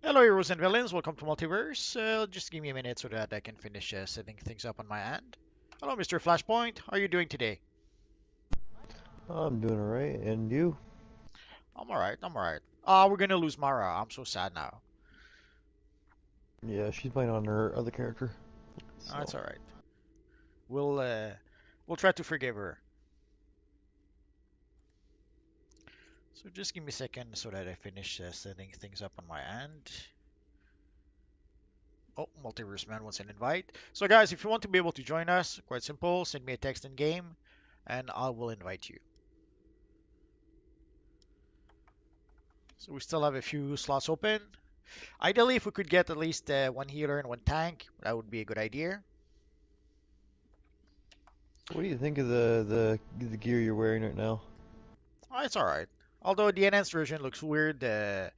Hello, heroes and villains. Welcome to Multiverse. Just give me a minute so that I can finish setting things up on my end. Hello, Mr. Flashpoint. How are you doing today? I'm doing alright, and you? I'm alright. I'm alright. We're gonna lose Mara. I'm so sad now. Yeah, she's playing on her other character, It's so. alright. We'll try to forgive her. So just give me a second so that I finish setting things up on my end. Oh, Multiverse Man wants an invite. So guys, if you want to be able to join us, quite simple. Send me a text in game, and I will invite you. So we still have a few slots open. Ideally, if we could get at least one healer and one tank, that would be a good idea. What do you think of the gear you're wearing right now? It's alright. Although the enhanced version looks weird, there's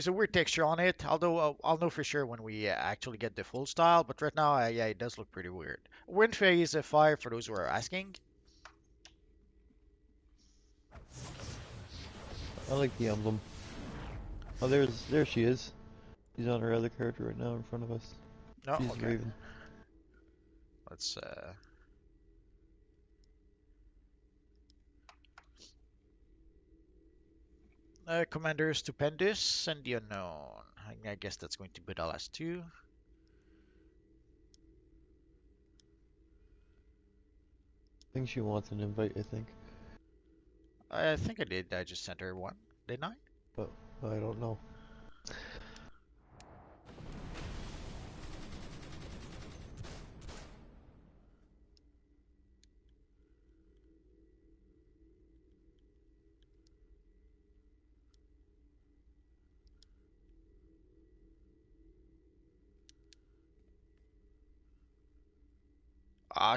a weird texture on it. Although I'll know for sure when we actually get the full style. But right now, yeah, it does look pretty weird. Wind phase 5 for those who are asking. I like the emblem. Oh, there she is. She's on her other character right now in front of us. No, She's okay. Raven. Let's Commander Stupendous and the Unknown. I guess that's going to be the last two. I think she wants an invite, I think. I think I did. I just sent her one, didn't I? But I don't know.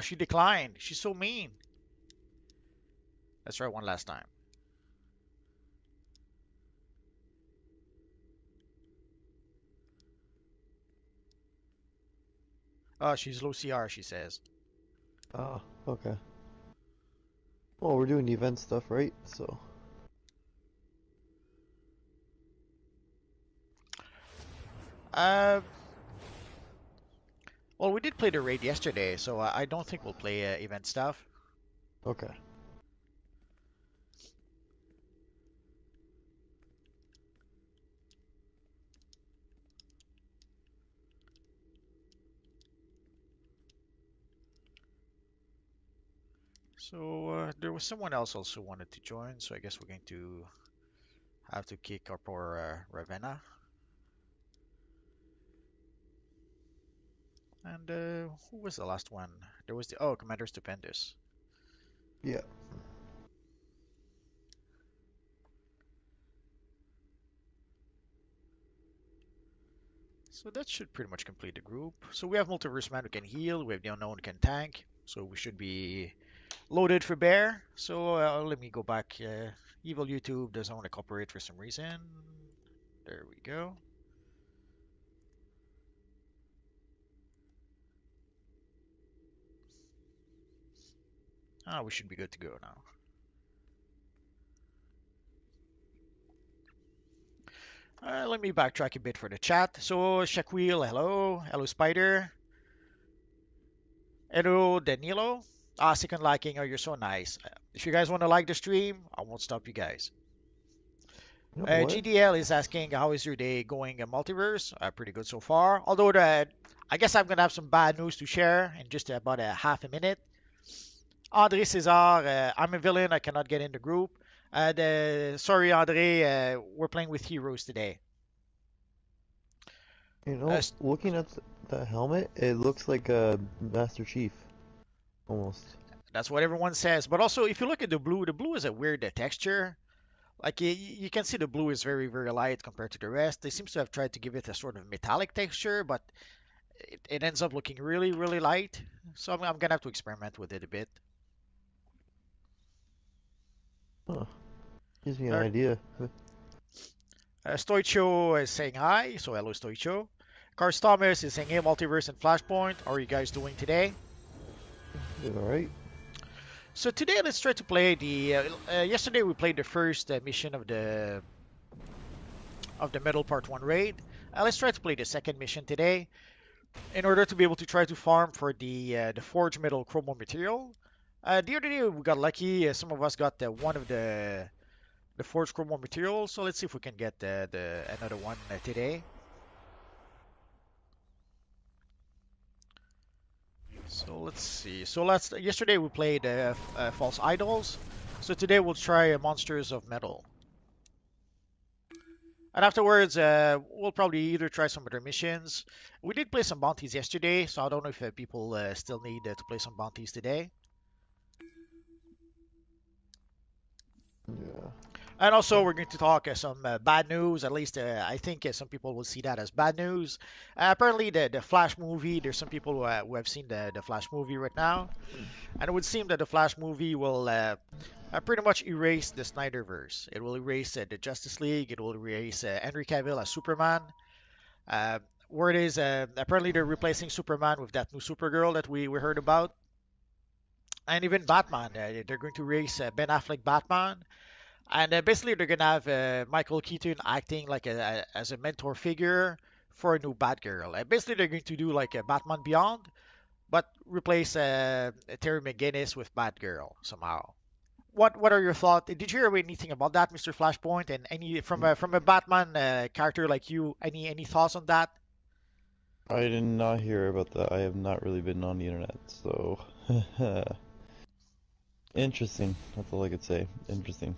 She declined. She's so mean. Let's try one last time. She's low CR, she says. Ah, okay. Well, we're doing event stuff, right? So, Uh, well, we did play the raid yesterday, so I don't think we'll play event stuff. okay. So there was someone else also wanted to join, so I guess we're going to have to kick our poor Ravenna. And who was the last one? There was the Commander Stupendous. Yeah. So that should pretty much complete the group. So we have Multiverse Man who can heal, we have the Unknown who can tank, so we should be loaded for bear. So let me go back. Evil YouTube doesn't want to cooperate for some reason. There we go. We should be good to go now. Let me backtrack a bit for the chat. So Shaquille, hello. Hello Spider. Hello Danilo. Second liking. Oh, you're so nice. If you guys want to like the stream, I won't stop you guys. You know what? GDL is asking, how is your day going in Multiverse? Pretty good so far. Although I guess I'm gonna have some bad news to share in just about a half a minute. Andre Cesar, I'm a villain. I cannot get in the group. Sorry, Andre. We're playing with heroes today. You Uh, know, looking at the helmet, it looks like a Master Chief, almost. that's what everyone says. But also, if you look at the blue is a weird texture. Like you can see the blue is very, very light compared to the rest. They seem to have tried to give it a sort of metallic texture, but it ends up looking really, really light. So I'm gonna have to experiment with it a bit. Huh. Gives me an Uh, idea. Stoicho is saying hi, so hello Stoicho. Cars Thomas is saying hey Multiverse and Flashpoint. How are you guys doing today? Doing alright? So today let's try to play the. Yesterday we played the first mission of of the Metal Part 1 raid. Let's try to play the second mission today in order to be able to try to farm for the Forge Metal Chromo material. The other day we got lucky. Some of us got one of the Forge Chromo material. So let's see if we can get the another one today. So let's see. So yesterday we played False Idols. So today we'll try Monsters of Metal. And afterwards, we'll probably either try some other missions. We did play some bounties yesterday, so I don't know if people still need to play some bounties today. Yeah. And also, we're going to talk some bad news. At least, I think some people will see that as bad news. Apparently, the Flash movie. There's some people who have seen the Flash movie right now, and it would seem that the Flash movie will pretty much erase the Snyderverse. It will erase the Justice League. It will erase Henry Cavill as Superman. Uh, Word is apparently they're replacing Superman with that new Supergirl that we heard about, and even Batman. They're going to erase Ben Affleck Batman, and basically they're gonna have Michael Keaton acting like as a mentor figure for a new Batgirl. Basically, they're going to do like a Batman Beyond, but replace Terry McGinnis with Batgirl somehow. What are your thoughts? Did you hear anything about that, Mr. Flashpoint? And any from a Batman character like you, any thoughts on that? I did not hear about that. I have not really been on the internet, so interesting. That's all I could say. Interesting.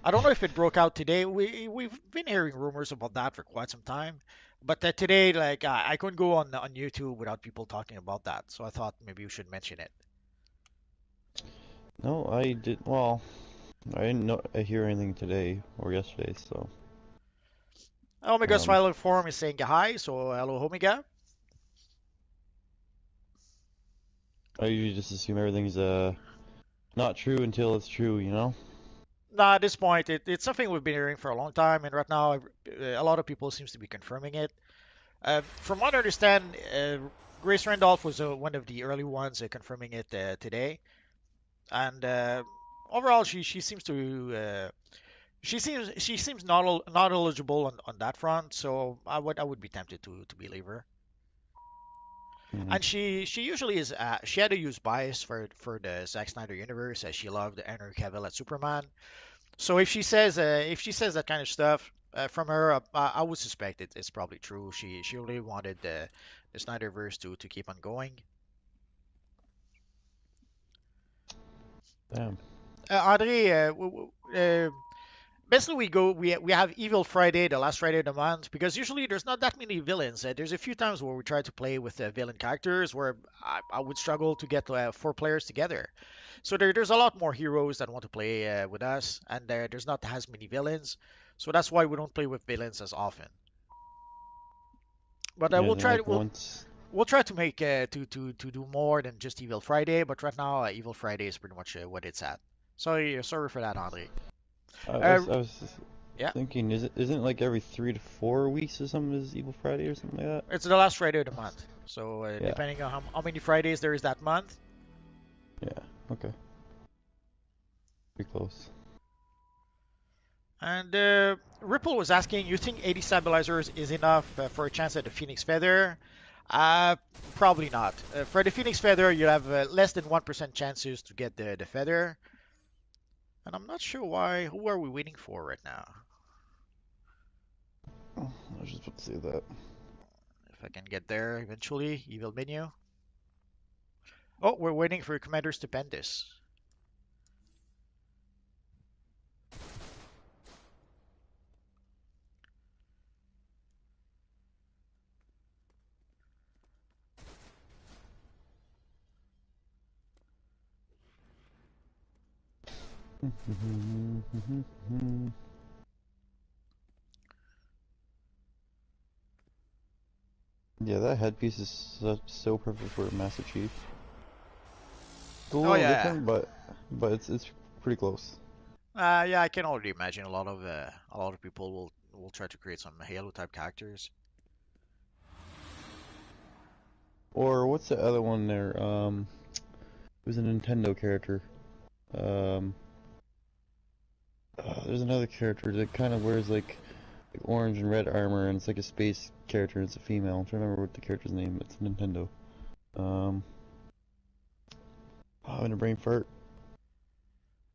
I don't know if it broke out today. We've been hearing rumors about that for quite some time, but today, like I couldn't go on YouTube without people talking about that. So I thought maybe we should mention it. No, I did. Well, I didn't know hear anything today or yesterday, so Omega's um, final form is saying hi. So hello, Omega. I usually just assume everything's not true until it's true, you know? Nah, at this point, it's something we've been hearing for a long time, and right now, a lot of people seems to be confirming it. From what I understand, Grace Randolph was one of the early ones confirming it today, and overall, she seems to she seems not eligible on that front. So I would be tempted to believe her. Hmm. And she usually is she had a use bias for the Zack Snyder universe, as she loved Henry Cavill as Superman. So if she says that kind of stuff from her, I would suspect it's probably true. She really wanted the Snyderverse to keep on going. Damn. Andre, basically we have Evil Friday, the last Friday of the month, because usually there's not that many villains. There's a few times where we try to play with villain characters where I would struggle to get four players together. So there's a lot more heroes that want to play with us, and there's not as many villains. So that's why we don't play with villains as often. But Yeah, then like we'll once we'll try to make to do more than just Evil Friday. But right now, Evil Friday is pretty much what it's at. Sorry for that, Andre. Uh, I was just yeah, thinking, isn't it like every 3 to 4 weeks or something is Evil Friday or something like that? it's the last Friday of the month. So Yeah, depending on how many Fridays there is that month. yeah, okay, pretty close. And Ripple was asking, you think 80 stabilizers is enough for a chance at the Phoenix Feather? Uh, Probably not. For the Phoenix Feather, you have less than 1% chances to get the feather. And I'm not sure why. Who are we waiting for right now? Oh, I was just about to say that. If I can get there eventually, evil menu. Oh, we're waiting for Commander Stupendous. Yeah, that headpiece is so perfect for a Master Chief. It's a Oh little yeah, different, but it's pretty close. yeah. I can already imagine a lot of people will try to create some Halo type characters. Or what's the other one there? It was a Nintendo character. Um, there's another character that kind of wears like like orange and red armor, and it's like a space character, and it's a female. I'm trying to remember what the character's name. It's Nintendo. Oh, in a brain fart.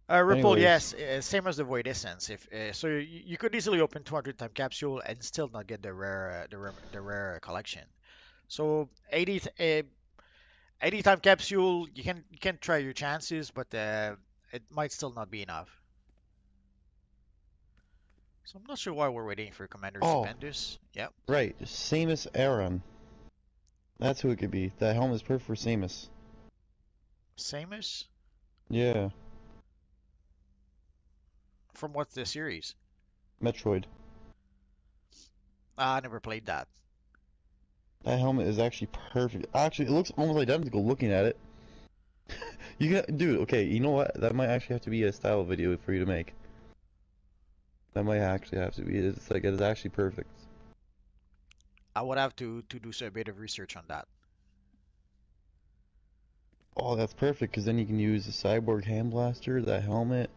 Ripple, Anyways, yes, same as the Void Essence. If so, you could easily open 200 time capsule and still not get the rare, the rare collection. So 80 time capsule, you can try your chances, but it might still not be enough. So I'm not sure why we're waiting for Commander oh, Stupendous. Yep. right, Samus Aran. That's who it could be. That helmet is perfect for Samus. Samus? Yeah, From what's the series? Metroid. I never played that. That helmet is actually perfect. Actually, it looks almost identical looking at it. You can, dude. Okay, you know what? That might actually have to be a style video for you to make. That might actually have to be. It's like it's actually perfect. I would have to do a bit of research on that. Oh, that's perfect because then you can use the cyborg hand blaster, that helmet.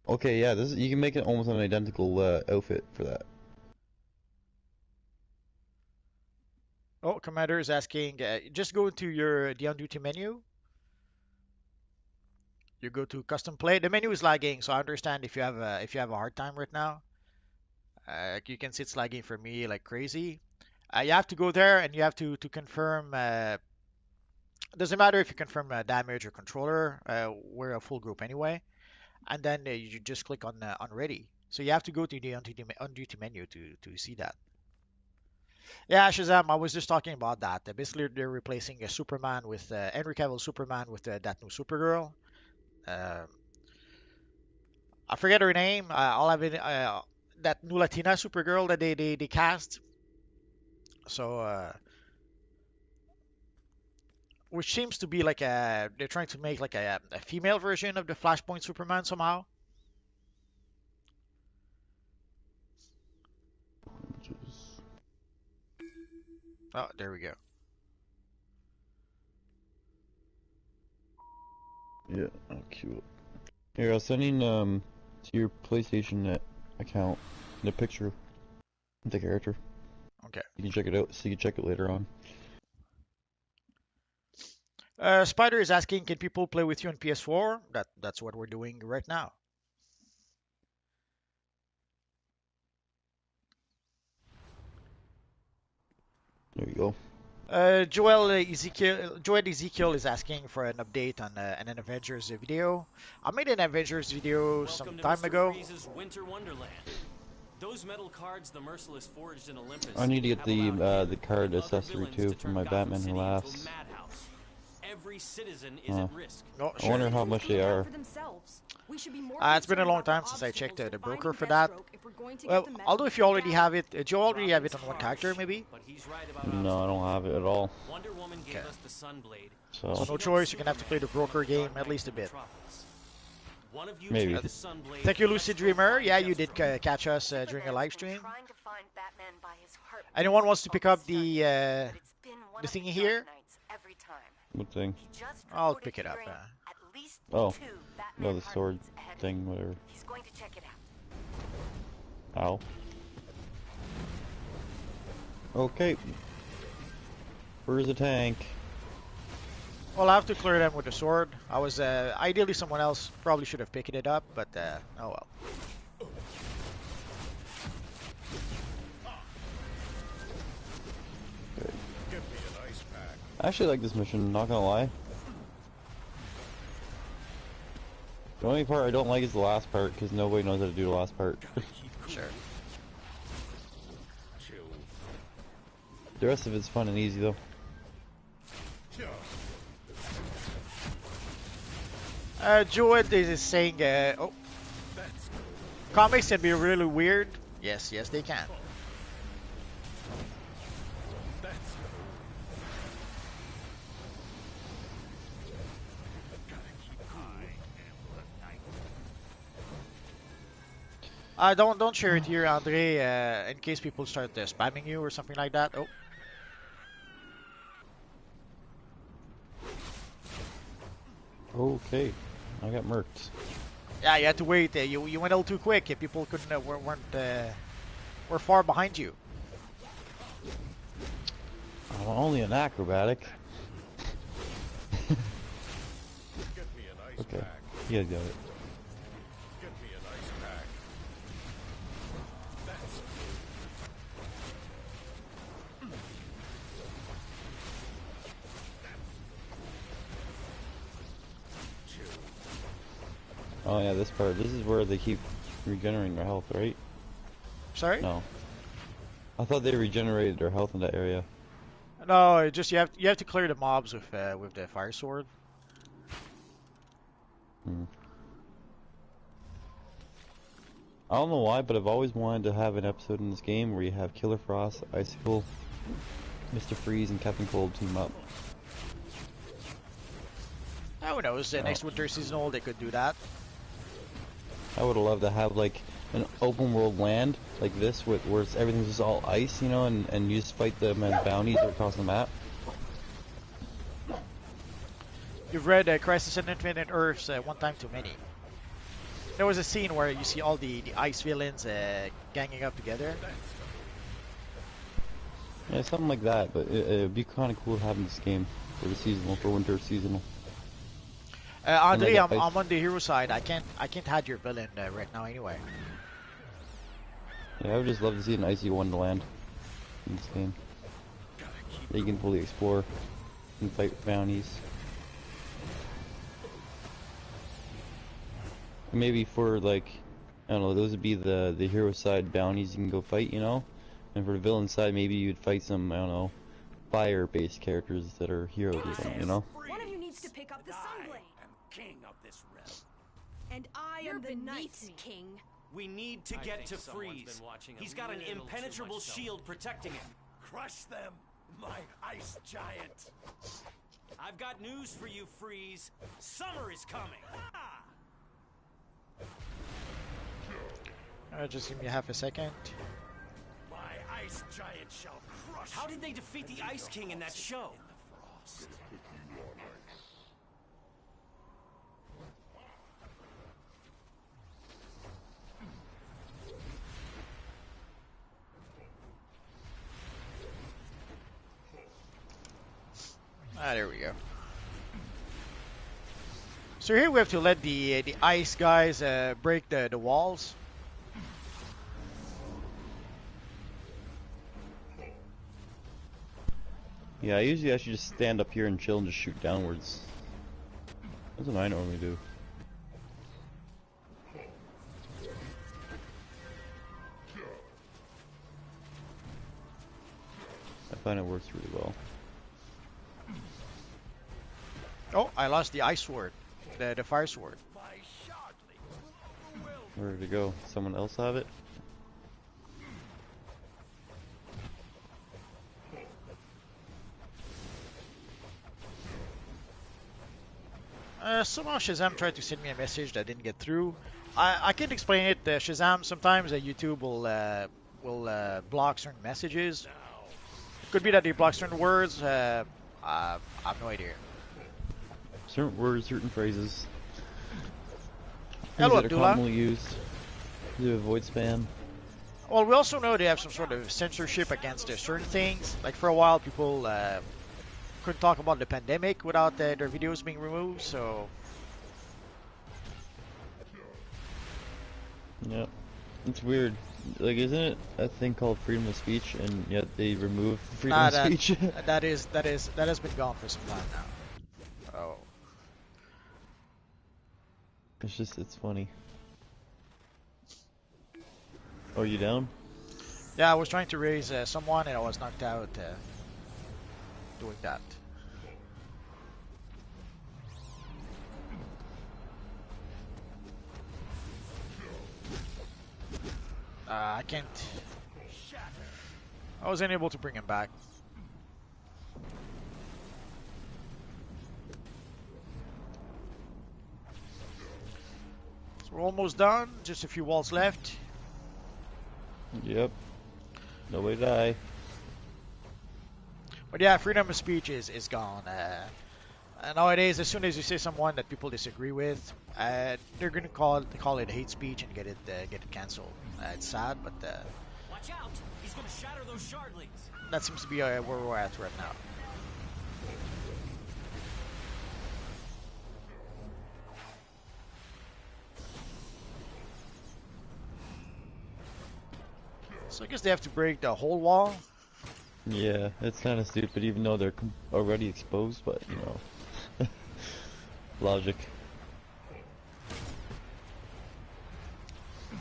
Okay, yeah, this is, you can make it almost an identical outfit for that. Oh, Commander is asking, just go to your the on duty menu. You go to custom play. The menu is lagging, so I understand if you have a hard time right now. You can see it's lagging for me like crazy. You have to go there and you have to confirm. Doesn't matter if you confirm damage or controller. We're a full group anyway, and then you just click on ready. So you have to go to the on duty menu to see that. Yeah, Shazam. I was just talking about that. Basically, they're replacing a Superman with Henry Cavill Superman with that new Supergirl. Uh, I forget her name. I'll have it. That new Latina Supergirl that they cast. So, which seems to be like they're trying to make like a female version of the Flashpoint Superman somehow. Oh, there we go. Yeah, oh, cute. Here, I was sending to your PlayStation account the picture of the character. Okay. You can check it out, so you can check it later on. Spider is asking, can people play with you on PS4? That's what we're doing right now. There you go. Joel Ezekiel is asking for an update on an Avengers video. I made an Avengers video some Welcome to time Mr. ago. Freeze's Winter Wonderland. Those metal cards the Merciless forged in Olympus I need to get have allowed the him card and other accessory villains too to for turn my Gotham Batman Who City into a Laughs. madhouse. Every citizen is Huh. at risk. Oh, I wonder sure. how much they are. It's been a long time since I checked the broker for that. Well, although if you already have it, do you already have it Robin's on one harsh, character maybe? but he's right about No, I don't have it at all. Wonder Woman gave Okay. us the Sunblade. So So no choice, you're gonna have to play the broker game at least a bit. One of you maybe. take the Sunblade. Thank you, and let's Lucid go Dreamer. find Yeah, you did Deathstroke. catch us during a live stream. Anyone wants to pick up the thingy here? What thing? I'll pick it up. Oh, no, the sword thing, whatever. Ow. Okay. Where's the tank? Well, I have to clear them with the sword. I was ideally someone else probably should have picked it up, but oh well. Okay. I actually like this mission, not gonna lie. The only part I don't like is the last part, because nobody knows how to do the last part. Sure. The rest of it's fun and easy though. Jewett is saying, oh, comics can be really weird. Yes, yes, they can. Don't share it here, Andre, in case people start spamming you or something like that. Oh, Okay, I got murked. yeah, you had to wait. You went a little too quick. People couldn't weren't We're far behind you. Only an acrobatic. Get me an ice Okay, pack. you got it. Get me an ice pack. That's Oh yeah, this part. This is where they keep regenerating their health, right? Sorry? No. I thought they regenerated their health in that area. No, it just you have to clear the mobs with the fire sword. Hmm. I don't know why, but I've always wanted to have an episode in this game where you have Killer Frost, Icicle, Mr. Freeze, and Captain Cold team up. Who knows? Oh. Next winter seasonal they could do that. I would love to have like an open world land like this with where everything's just all ice, you know, and you just fight them as bounties across the map. You've read Crisis on Infinite Earths one time too many. There was a scene where you see all the ice villains ganging up together. Yeah, something like that, but it'd be kind of cool to have in this game for the seasonal, for winter seasonal. Andre, like I'm on the hero side. I can't add your villain right now anyway. Yeah, I would just love to see an icy wonderland in this game. That you can fully explore and fight bounties. And maybe for like, I don't know, those would be the hero side bounties you can go fight, you know? And for the villain side, maybe you'd fight some, I don't know, fire-based characters that are heroes or something, you know? One of you needs to pick up the Sunblade. King of this realm. And I am the Night King. We need to get to Freeze. He's got an impenetrable shield protecting him. crush them, my ice giant. I've got news for you, Freeze. Summer is coming. Just give me half a second. My ice giant shall crush. How did they defeat the Ice King in that show? Frost. Ah, there we go. So here we have to let the ice guys break the walls. Yeah, I usually actually just stand up here and chill and just shoot downwards. That's what I normally do. I find it works really well. Oh, I lost the ice sword, the fire sword. My shardling will Where did it go? Someone else have it? Somehow Shazam tried to send me a message that didn't get through. I can't explain it. Shazam sometimes YouTube will block certain messages. Could be that they block certain words. I have no idea. Certain words, certain phrases. Hello, Things that are Abdullah. commonly used to avoid spam. Well, we also know they have some sort of censorship against certain things. Like for a while, people couldn't talk about the pandemic without their videos being removed. So Yep. It's weird. Like, isn't it a thing called freedom of speech, and yet they remove freedom of that speech? that has been gone for some time now. Oh. It's funny. Oh, you down? Yeah, I was trying to raise someone and I was knocked out doing that. I can't. I was unable to bring him back. So we're almost done. Just a few walls left. Yep. Nobody die. But yeah, freedom of speech is gone. Nowadays, as soon as you say someone that people disagree with, they're gonna call it hate speech and get it cancelled. It's sad, but Watch out! He's gonna shatter those shardlings. That seems to be where we're at right now. So I guess they have to break the whole wall. Yeah, it's kind of stupid, even though they're already exposed. But you know, logic.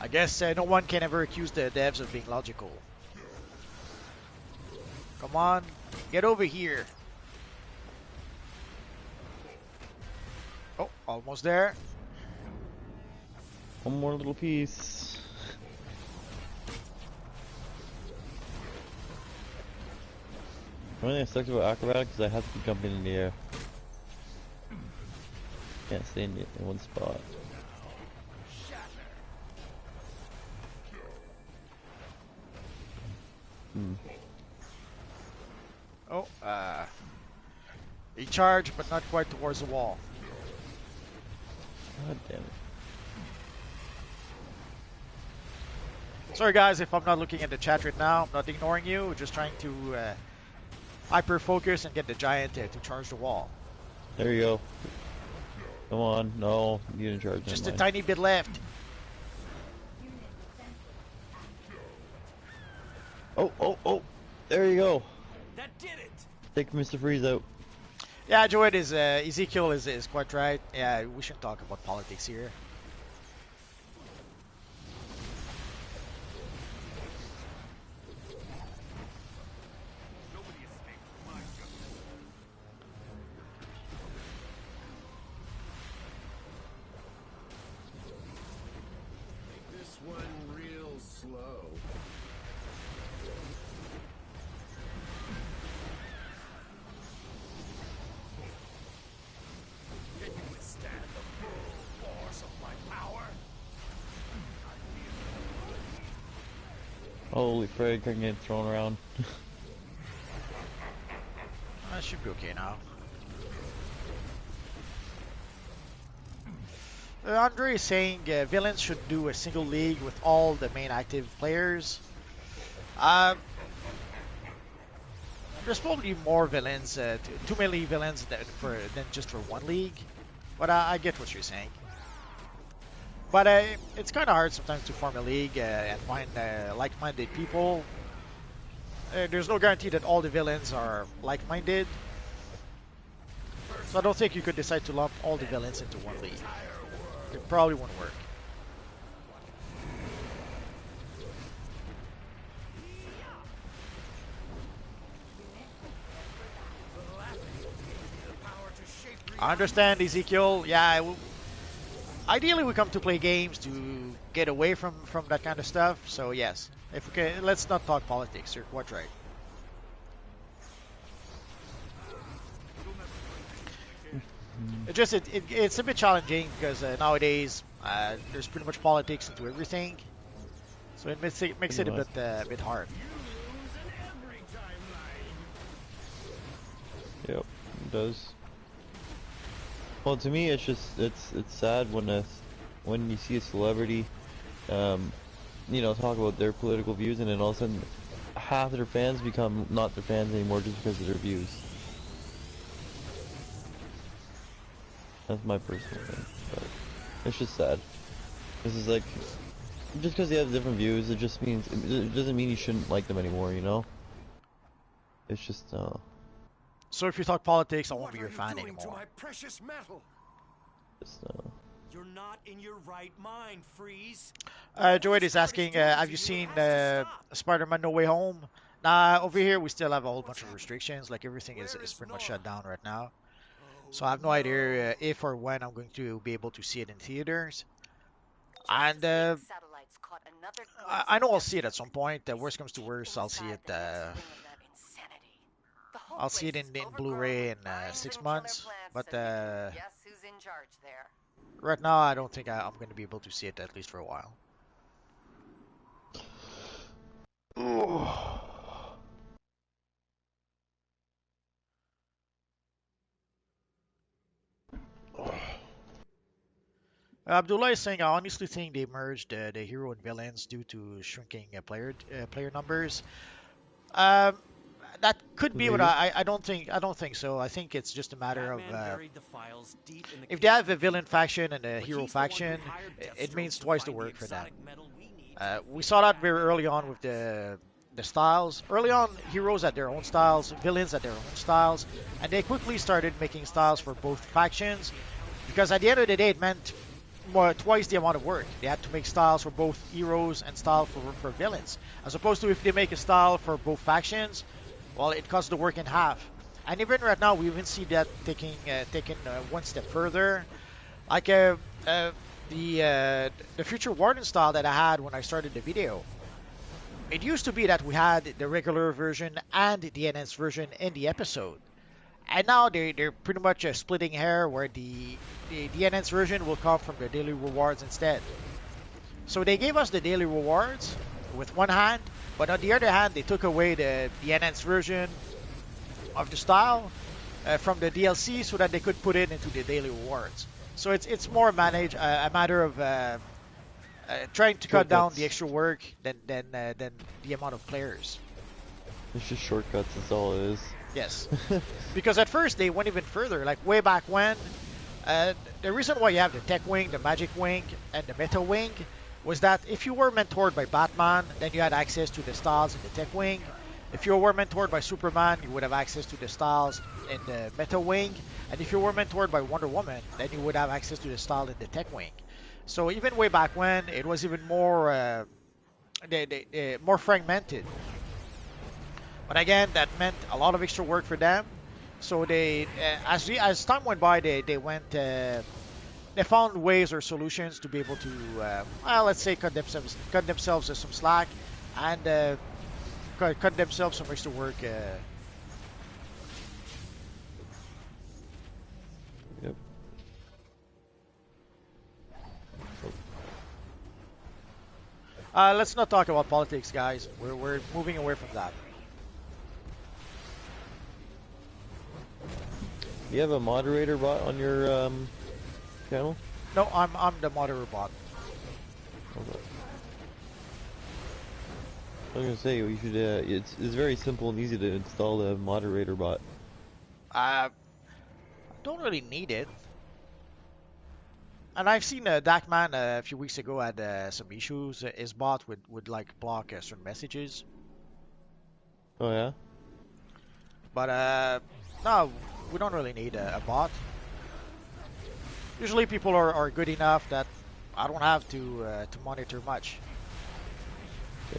I guess no one can ever accuse the devs of being logical. Come on, get over here. Oh, almost there. One more little piece. The only thing that sucks about acrobatic is I have to be jumping in the air. Can't stay in one spot. Oh, he charged, but not quite towards the wall. God damn it. Sorry guys if I'm not looking at the chat right now. I'm not ignoring you. Just trying to hyper focus and get the giant to charge the wall. There you go. Come on, no, you didn't charge. Just a tiny bit left. Oh, there you go. That did it. Take Mr. Freeze out. Yeah, Joed is Ezekiel is quite right. Yeah, we shouldn't talk about politics here. This one real slow. Can you withstand the full force of my power? Holy frig, I can get thrown around. That should be okay now. Andre is saying villains should do a single league with all the main active players. There's probably more villains, too many villains than just for one league. But I get what you're saying. But it's kind of hard sometimes to form a league and find like-minded people. There's no guarantee that all the villains are like-minded. So I don't think you could decide to lump all the villains into one league. It probably won't work. I understand, Ezekiel. Yeah, ideally we come to play games to get away from that kind of stuff. So yes, if we can, let's not talk politics. You're quite right. It's a bit challenging because nowadays there's pretty much politics into everything, so it makes it a bit hard. Yep, it does. Well, to me, it's just it's sad when you see a celebrity, you know, talk about their political views, and then all of a sudden, half of their fans become not their fans anymore just because of their views. That's my personal thing, but it's just sad. This is like, just because they have different views, it just means it doesn't mean you shouldn't like them anymore, you know? It's just So if you talk politics, I won't be your fan To anymore. my precious metal. just You're not in your right mind, Freeze. Joed is asking, have you seen Spider-Man No Way Home? Nah, over here we still have a whole bunch of restrictions. Like everything is pretty much shut down right now. So I have no idea if or when I'm going to be able to see it in theaters. And I know I'll see it at some point. Worst comes to worst, I'll see it. I'll see it in Blu-ray in 6 months. But right now, I don't think I'm going to be able to see it at least for a while. Abdullah is saying, I honestly think they merged the hero and villains due to shrinking player numbers. Um, that could be, but Maybe. I don't think so. I think it's just a matter of Batman buried the files deep in the if they have a casement villain chamber. faction and a But hero he's the one who faction, hired it Deathstroke means to twice the find the work for them. exotic metal we need to We defeat saw that very Batman early and on with Bat. the styles. Early on, heroes had their own styles, villains had their own styles, and they quickly started making styles for both factions because at the end of the day, it meant twice the amount of work. They had to make styles for both heroes and style for villains, as opposed to if they make a style for both factions, well, it cuts the work in half. And even right now, we even see that taking one step further. Like the future warden style that I had when I started the video. It used to be that we had the regular version and the enhanced version in the episode. And now they're pretty much splitting hair where the enhanced version will come from the daily rewards instead. So they gave us the daily rewards with one hand, but on the other hand, they took away the enhanced version of the style from the DLC so that they could put it into the daily rewards. So it's more a matter of trying to cut down the Shortcuts. extra work than the amount of players. It's just shortcuts, that's all it is. Yes, because at first they went even further. Like way back when, the reason why you have the Tech Wing, the Magic Wing, and the Meta Wing was that if you were mentored by Batman, then you had access to the styles in the Tech Wing. If you were mentored by Superman, you would have access to the styles in the Meta Wing. And if you were mentored by Wonder Woman, then you would have access to the style in the Tech Wing. So even way back when, it was even more more fragmented. But again, that meant a lot of extra work for them. So as time went by, they found ways or solutions to be able to, well, let's say cut themselves some slack, and cut themselves some extra work. Yep. Let's not talk about politics, guys. We're moving away from that. You have a moderator bot on your channel? No, I'm the moderator bot. Okay. I was gonna say you should. It's very simple and easy to install the moderator bot. Don't really need it. And I've seen Darkman a few weeks ago had some issues. His bot would like block certain messages. Oh yeah. But no, we don't really need a bot. Usually people are good enough that I don't have to monitor much.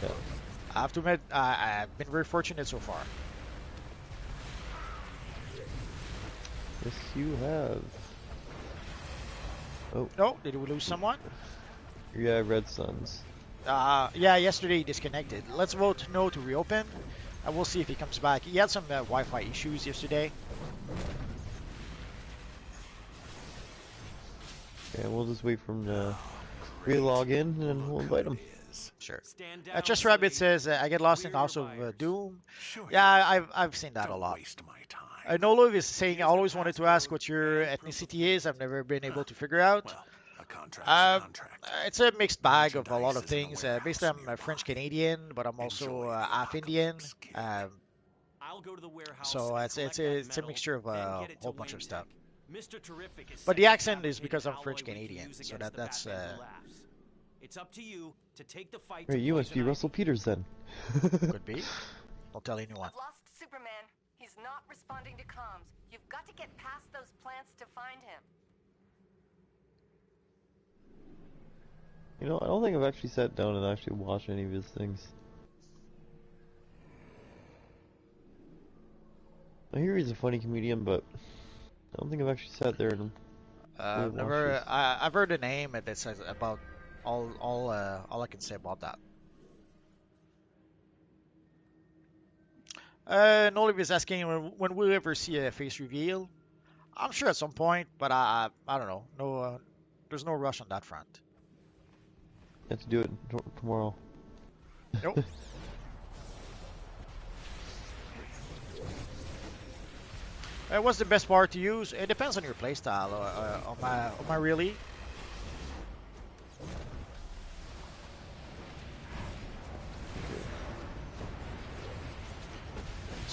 Yeah. I have to admit, I've been very fortunate so far. Yes, you have. Oh. No, did we lose someone? Yeah, Red Suns. Yeah, yesterday he disconnected. Let's vote no to reopen. And we'll see if he comes back. He had some Wi-Fi issues yesterday. Yeah, we'll just wait for him to re-log in and we'll invite him. Sure. Stand down, Just Rabbit City. says, I get lost in We're House your of buyers. Doom. Sure. Yeah, I've seen that a Don't lot. waste my time. Nolov is saying, I always wanted to ask what your ethnicity is. I've never been able to figure out. Well, a contract's a contract. It's a mixed bag of a lot of Merchandise is in the things. warehouse Basically, I'm nearby. a French Canadian, but I'm also Enjoy the half Indian. apocalypse, kid. I'll go to the warehouse So and it's collect a that metal, mixture of then a get it to whole bunch of Wayne stuff. Tech. Mr. Terrific is But the setting up accent is fabricated because I'm alloy French we can Canadian, use so against the that's Batman who laughs. It's up to you to take the fight. Hey, to you must be Poison Russell Ivy. Peters then. could be. I'll tell anyone. I've lost Superman. He's not responding to comms. You've got to get past those plants to find him. You know, I don't think I've actually sat down and actually watched any of his things. I hear he's a funny comedian, but I don't think I've actually sat there and really watched his. I've heard the name, and that's about all I can say about that. Noliv is asking when will we ever see a face reveal. I'm sure at some point, but I don't know. No, there's no rush on that front. Have to do it tomorrow. Nope. What's the best part to use? It depends on your playstyle. On my really.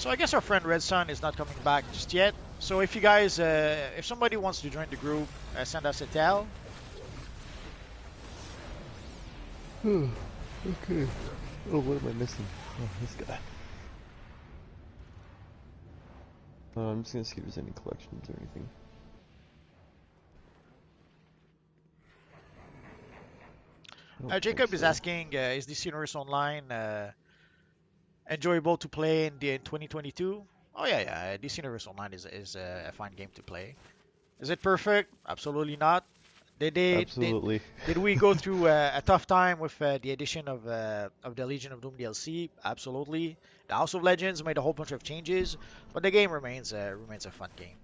So I guess our friend Red Sun is not coming back just yet. So if you guys, if somebody wants to join the group, send us a tell. Okay. Oh, what am I missing? Oh, this guy. I'm just gonna see if there's any collections or anything. I don't think Jacob is so. asking, is DC Universe Online enjoyable to play in 2022? Oh yeah. DC Universe Online is a fun game to play. Is it perfect? Absolutely not. Did they Absolutely. did we go through a tough time with the addition of the Legion of Doom DLC? Absolutely. The House of Legends made a whole bunch of changes, but the game remains a fun game.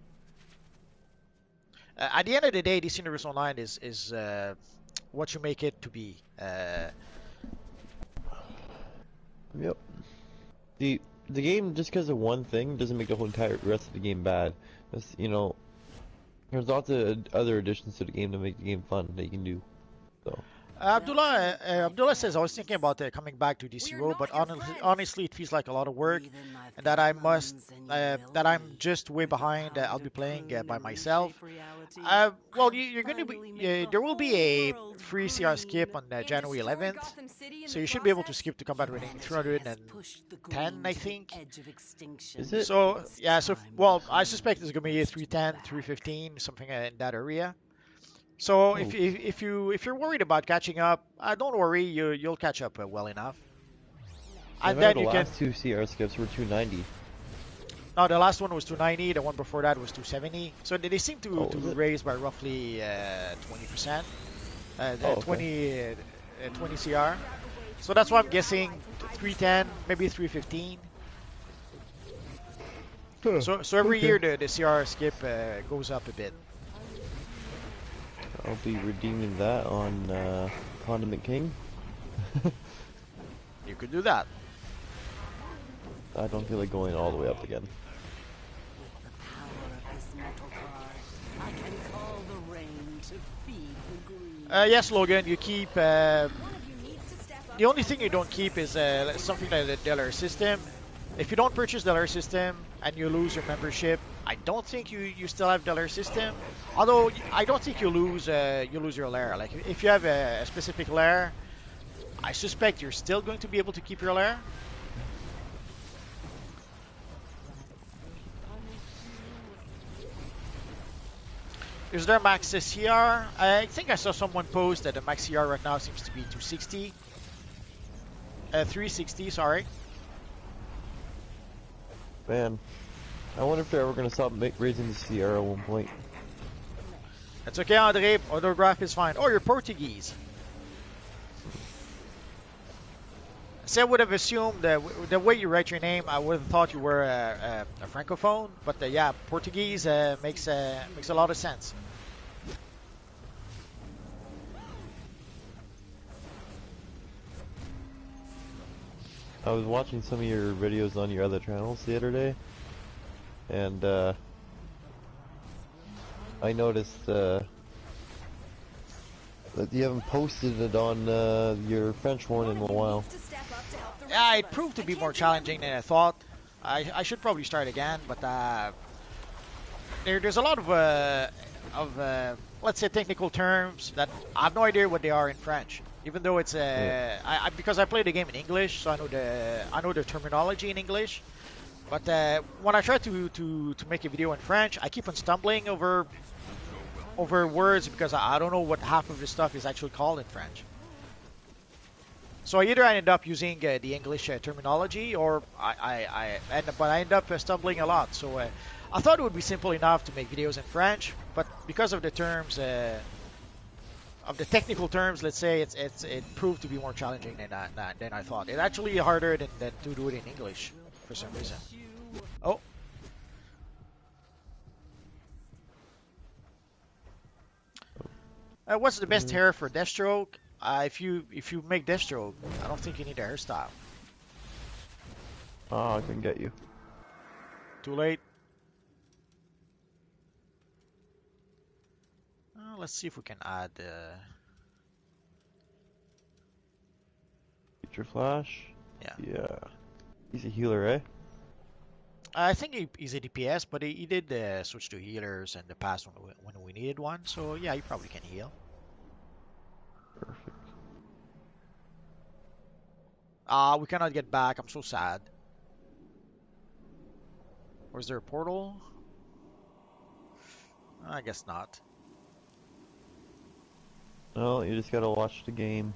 At the end of the day, DC Universe Online is what you make it to be. Yep. The game, just because of one thing doesn't make the whole entire rest of the game bad. That's, you know, there's lots of other additions to the game to make the game fun that you can do. So Abdullah says I was thinking about coming back to DCUO, but honestly, it feels like a lot of work, and that that I'm just way behind. I'll be playing by myself. Well, you're going to be there will be a free CR skip on January 11th, so you should be able to skip to combat rating 310, I think. is it? So yeah, well, I suspect it's going to be a 310, 315, something in that area. So Oh, if you're worried about catching up, don't worry, you'll catch up well enough, I and remember then the you can. last two CR skips were 290. No, the last one was 290. The one before that was 270. So they seem Oh, to is it? raise by roughly 20%, Oh, okay. 20 CR. So that's why I'm guessing 310, maybe 315. Huh. So every Okay. year the CR skip goes up a bit. I'll be redeeming that on Condiment King. You could do that. I don't feel like going all the way up again. Yes, Logan, you keep. The only thing you don't keep is something like the dollar system. If you don't purchase dollar system and you lose your membership, I don't think you still have dollar system. Although I don't think you lose your lair. Like if you have a specific lair, I suspect you're still going to be able to keep your lair. Is there max CR? I think I saw someone post that the max CR right now seems to be 260. 360, sorry. Man, I wonder if they're ever gonna stop raising the CR at one point. That's okay, Andre. Autograph is fine. Oh, you're Portuguese. So I would have assumed that the way you write your name, I would have thought you were a francophone. But yeah, Portuguese makes a lot of sense. I was watching some of your videos on your other channels the other day, and I noticed that you haven't posted it on your French one in a while. Yeah, it proved to be more challenging than I thought. I should probably start again, but there's a lot of let's say technical terms that I have no idea what they are in French. Even though it's because I played the game in English, so I know the terminology in English. But when I try to make a video in French, I keep on stumbling over words because I don't know what half of the stuff is actually called in French. So either I end up using the English terminology, or I end up stumbling a lot. So I thought it would be simple enough to make videos in French, but because of the terms, of the technical terms, let's say, it proved to be more challenging than I thought. It's actually harder than to do it in English for some reason. Oh. What's the best hair for Deathstroke? If you make Deathstroke, I don't think you need a hairstyle. Ah, I can get you. Too late. Let's see if we can add. Feature Flash. Yeah. Yeah. He's a healer, eh? I think he's a DPS, but he did switch to healers in the past when we needed one. So yeah, he probably can heal. Perfect. We cannot get back. I'm so sad. Or is there a portal? I guess not. No, you just gotta watch the game.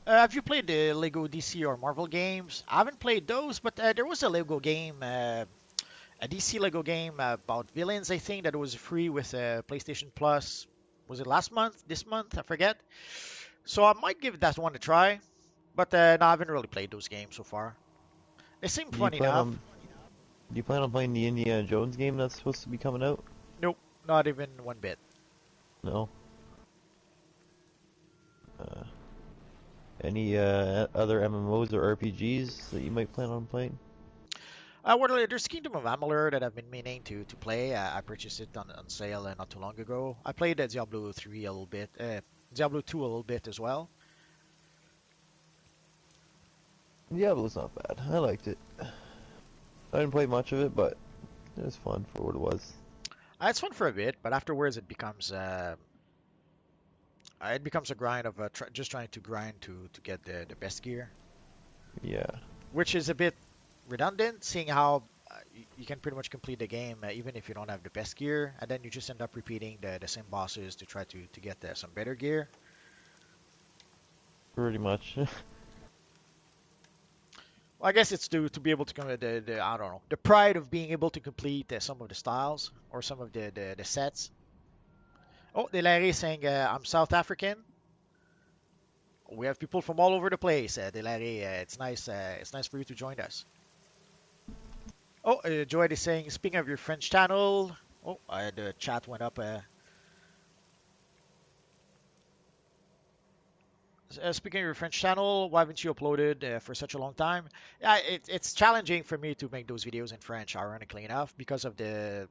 Have you played the Lego DC or Marvel games? I haven't played those, but there was a Lego game, a DC Lego game about villains. I think that was free with PlayStation Plus. Was it last month? This month? I forget. So I might give that one a try. But no, I haven't really played those games so far. They seem Do you fun plan enough. on do you plan on playing the Indiana Jones game that's supposed to be coming out? Nope, not even one bit. No. Uh, any other MMOs or RPGs that you might plan on playing? Well, there's Kingdom of Amalur that I've been meaning to play. I purchased it on sale not too long ago. I played Diablo 3 a little bit, Diablo 2 a little bit as well. Diablo's not bad. I liked it. I didn't play much of it, but it was fun for what it was. It's fun for a bit, but afterwards it becomes a grind of just trying to grind to get the best gear, Yeah. which is a bit redundant, seeing how you can pretty much complete the game even if you don't have the best gear, and then you just end up repeating the same bosses to try to get some better gear. Pretty much. Well, I guess it's to be able to come the I don't know, the pride of being able to complete some of the styles or some of the sets. Oh, Delary is saying I'm South African. We have people from all over the place, Delary. It's nice for you to join us. Oh, Joy is saying, speaking of your French channel. Oh, the chat went up. Speaking of your French channel, why haven't you uploaded for such a long time? Yeah, it's challenging for me to make those videos in French, ironically enough, because of it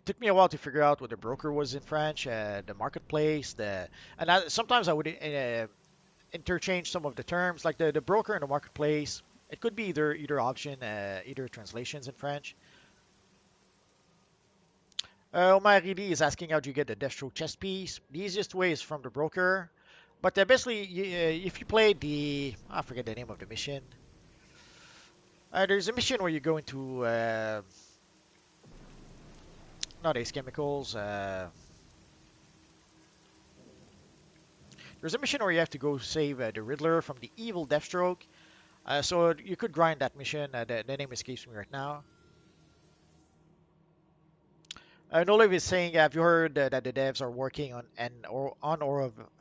took me a while to figure out what the broker was in French, the marketplace, sometimes I would interchange some of the terms, like the broker and the marketplace. It could be either option, either translations in French. Omar Ridi is asking how do you get the Deathstroke chest piece. The easiest way is from the broker. But basically, if you play I forget the name of the mission. There's a mission where you go into, not Ace Chemicals. There's a mission where you have to go save the Riddler from the evil Deathstroke. So you could grind that mission. The name escapes me right now. Noliv is saying, have you heard that the devs are working on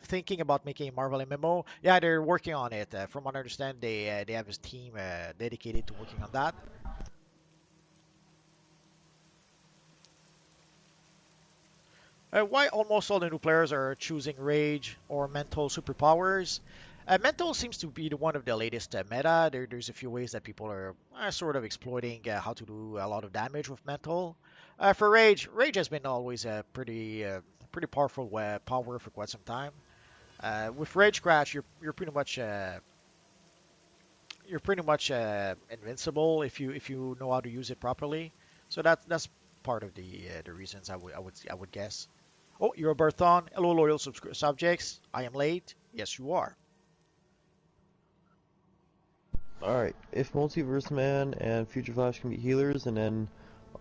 thinking about making a Marvel MMO? Yeah, they're working on it. From what I understand, they have a team dedicated to working on that. Why almost all the new players are choosing Rage or Mental superpowers? Mental seems to be one of the latest meta. There's a few ways that people are sort of exploiting how to do a lot of damage with Mental. For Rage, Rage has been always a pretty powerful power for quite some time. With Rage Crash, you're pretty much invincible if you know how to use it properly. So that's part of the reasons I would guess. Oh, you're a Berthon. Hello, loyal subjects. I am late. Yes, you are. Alright, if Multiverse Man and Future Flash can be healers, and then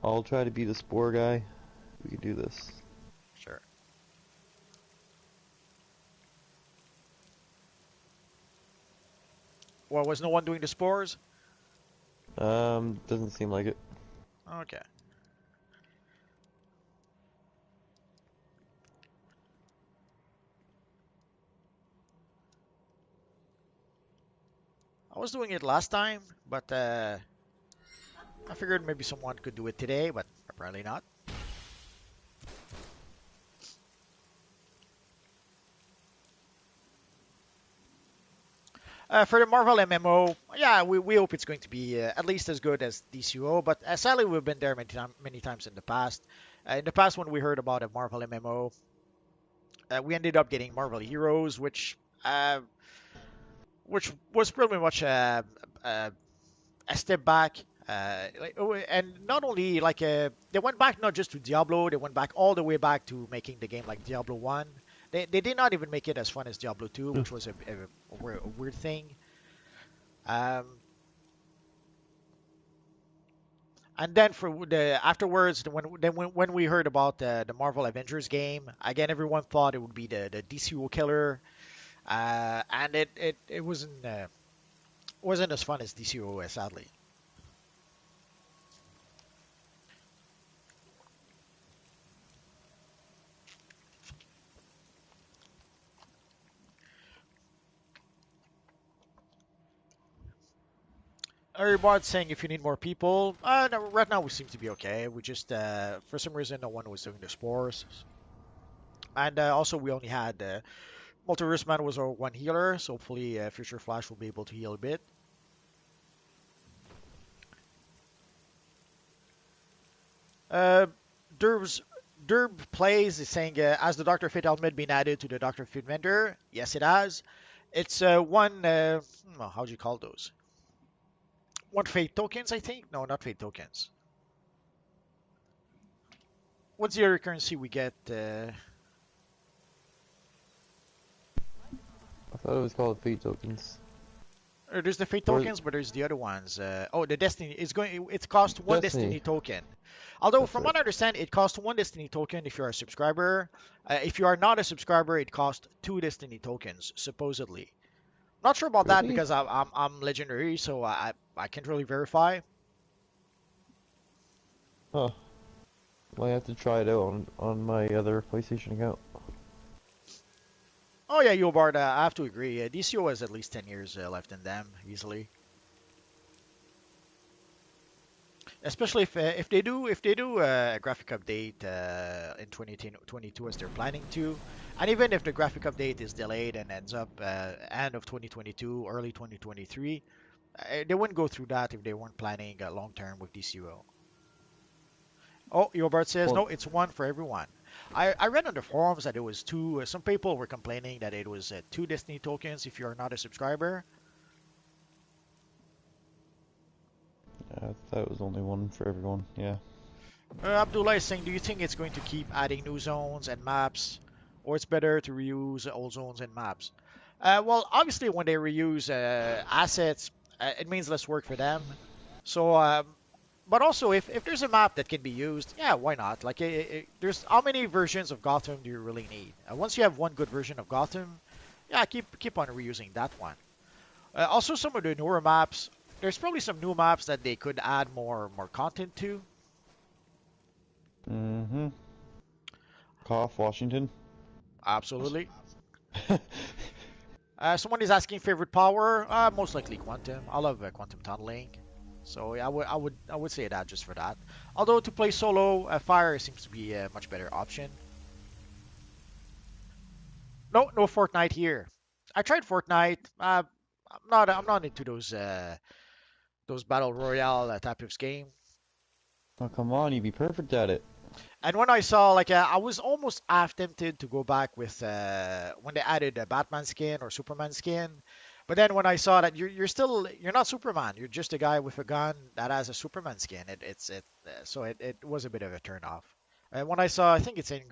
I'll try to be the Spore guy, we can do this. Sure. Well, was no one doing the spores? Doesn't seem like it. Okay. I was doing it last time, but I figured maybe someone could do it today, but apparently not. For the Marvel MMO, yeah, we hope it's going to be at least as good as DCUO, but sadly we've been there many times in the past. In the past, when we heard about a Marvel MMO, we ended up getting Marvel Heroes, which was pretty much a step back. And not only like they went back not just to Diablo, they went back all the way back to making the game like Diablo 1. They did not even make it as fun as Diablo 2, which was a weird thing. Um, and then for the afterwards, when we heard about the Marvel Avengers game, again everyone thought it would be the DCUO killer, and it wasn't as fun as DCUO, sadly. Everybody's saying if you need more people, no, right now we seem to be okay. We just, for some reason, no one was doing the spores. And also, we only had Multiverse Man was our one healer, so hopefully Future Flash will be able to heal a bit. Uh, Derb's, Derb Plays is saying, has the Dr. Fate helmet been added to the Dr. Fate vendor? Yes, it has. It's how do you call those? One Fate tokens, I think? No, not Fate tokens. What's the other currency we get? I thought it was called Fate tokens. There's the Fate Or tokens, but there's the other ones. Oh, the Destiny. It costs one Destiny Destiny. token. Although, That's from right. what I understand, it costs one Destiny token if you're a subscriber. If you are not a subscriber, it costs two Destiny tokens, supposedly. Not sure about that Really? because I'm legendary, so I can't really verify. Huh. Might have to try it out on my other PlayStation account. Oh yeah, Yobard, I have to agree. DCO has at least 10 years left in them, easily. Especially if they do a graphic update in 2022 as they're planning to, and even if the graphic update is delayed and ends up end of 2022, early 2023, they wouldn't go through that if they weren't planning long term with DCUO. Oh, Yobart says Well, no, it's one for everyone. I read on the forums that it was two. Some people were complaining that it was two Destiny tokens if you're not a subscriber. I thought it was only one for everyone. Yeah. Abdullah is saying, do you think it's going to keep adding new zones and maps, or it's better to reuse old zones and maps? Well, obviously, when they reuse assets, it means less work for them. So, but also, if there's a map that can be used, yeah, why not? Like, there's how many versions of Gotham do you really need? Once you have one good version of Gotham, yeah, keep on reusing that one. Also, some of the newer maps, there's probably some new maps that they could add more content to. Mm-hmm. Cough, Washington. Absolutely. Someone is asking favorite power. Most likely quantum. I love quantum tunneling. So yeah, I would say that just for that. Although to play solo, fire seems to be a much better option. No Fortnite here. I tried Fortnite. I'm not into those battle royale type of game. Oh, come on, you'd be perfect at it. And when I saw like I was almost half tempted to go back with when they added a Batman skin or Superman skin, but then when I saw that you're not Superman, you're just a guy with a gun that has a Superman skin. So it was a bit of a turn off. When I saw, I think it's in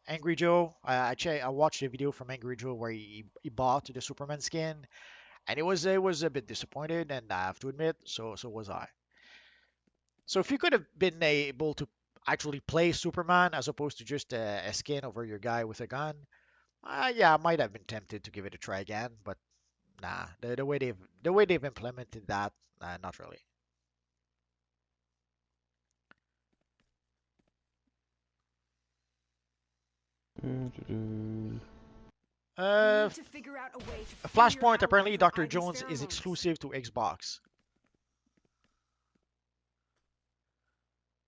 Angry Joe. I watched a video from Angry Joe where he bought the Superman skin, and it was a bit disappointed, and I have to admit, so was I. So if you could have been able to actually play Superman as opposed to just a skin over your guy with a gun, yeah, I might have been tempted to give it a try again. But nah, the way they've implemented that, not really. Doo-doo-doo. We Uh, need to figure out a way to free your Flashpoint ally apparently from Dr. Ivy's Jones is pheromones. exclusive to Xbox.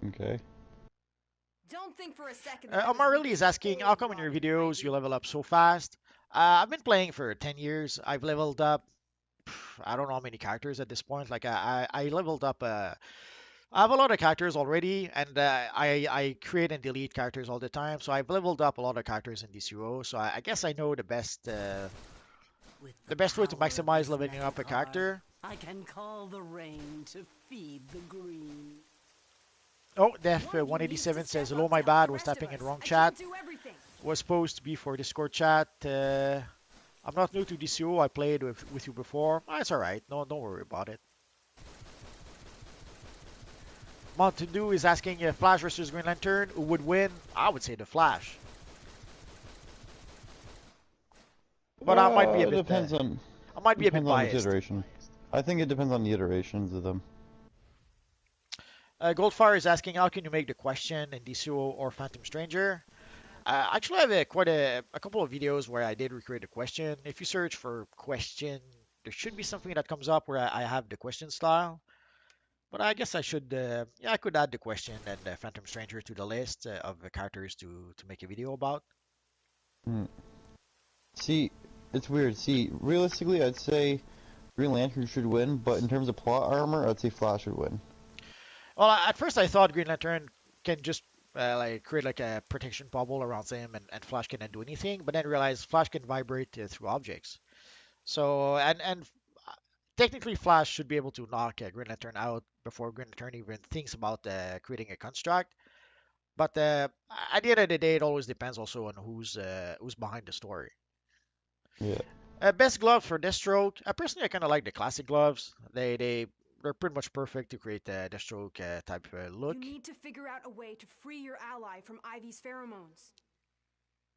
Okay. Don't think for a second that I was Amarili leaving is you asking, how cold, come in your Robin videos you Riley. level up so fast? I've been playing for 10 years. I've leveled up, I don't know how many characters at this point. Like I leveled up I have a lot of characters already, and I create and delete characters all the time. So I've leveled up a lot of characters in DCUO. So I guess I know the best the best way to maximize leveling up a character. I can call the rain to feed the green. Oh, Def187 says, hello, my bad, was typing in wrong chat. Was supposed to be for Discord chat. I'm not new to DCUO, I played with you before. It's alright, no, don't worry about it. Mountain Dew is asking if Flash versus Green Lantern, who would win? I would say the Flash. But I might be a bit. Depends on. I might be a bit Depends on the biased. iteration. I think it depends on the iterations of them. Goldfire is asking, how can you make the question in DCUO or Phantom Stranger? Actually, I have quite a couple of videos where I did recreate a question. If you search for question, there should be something that comes up where I have the question style. But I guess I should, yeah, I could add the question and Phantom Stranger to the list of the characters to make a video about. See, it's weird. See, realistically, I'd say Green Lantern should win, but in terms of plot armor, I'd say Flash would win. Well, at first I thought Green Lantern can just like create like a protection bubble around him, and Flash cannot do anything. But then realized Flash can vibrate through objects. So and technically Flash should be able to knock Green Lantern out before Green Lantern even thinks about creating a construct. But at the end of the day, it always depends also on who's behind the story. Yeah. Best gloves for Deathstroke. Personally, I kind of like the classic gloves. They're pretty much perfect to create the Deathstroke type look. You need to figure out a way to free your ally from Ivy's pheromones.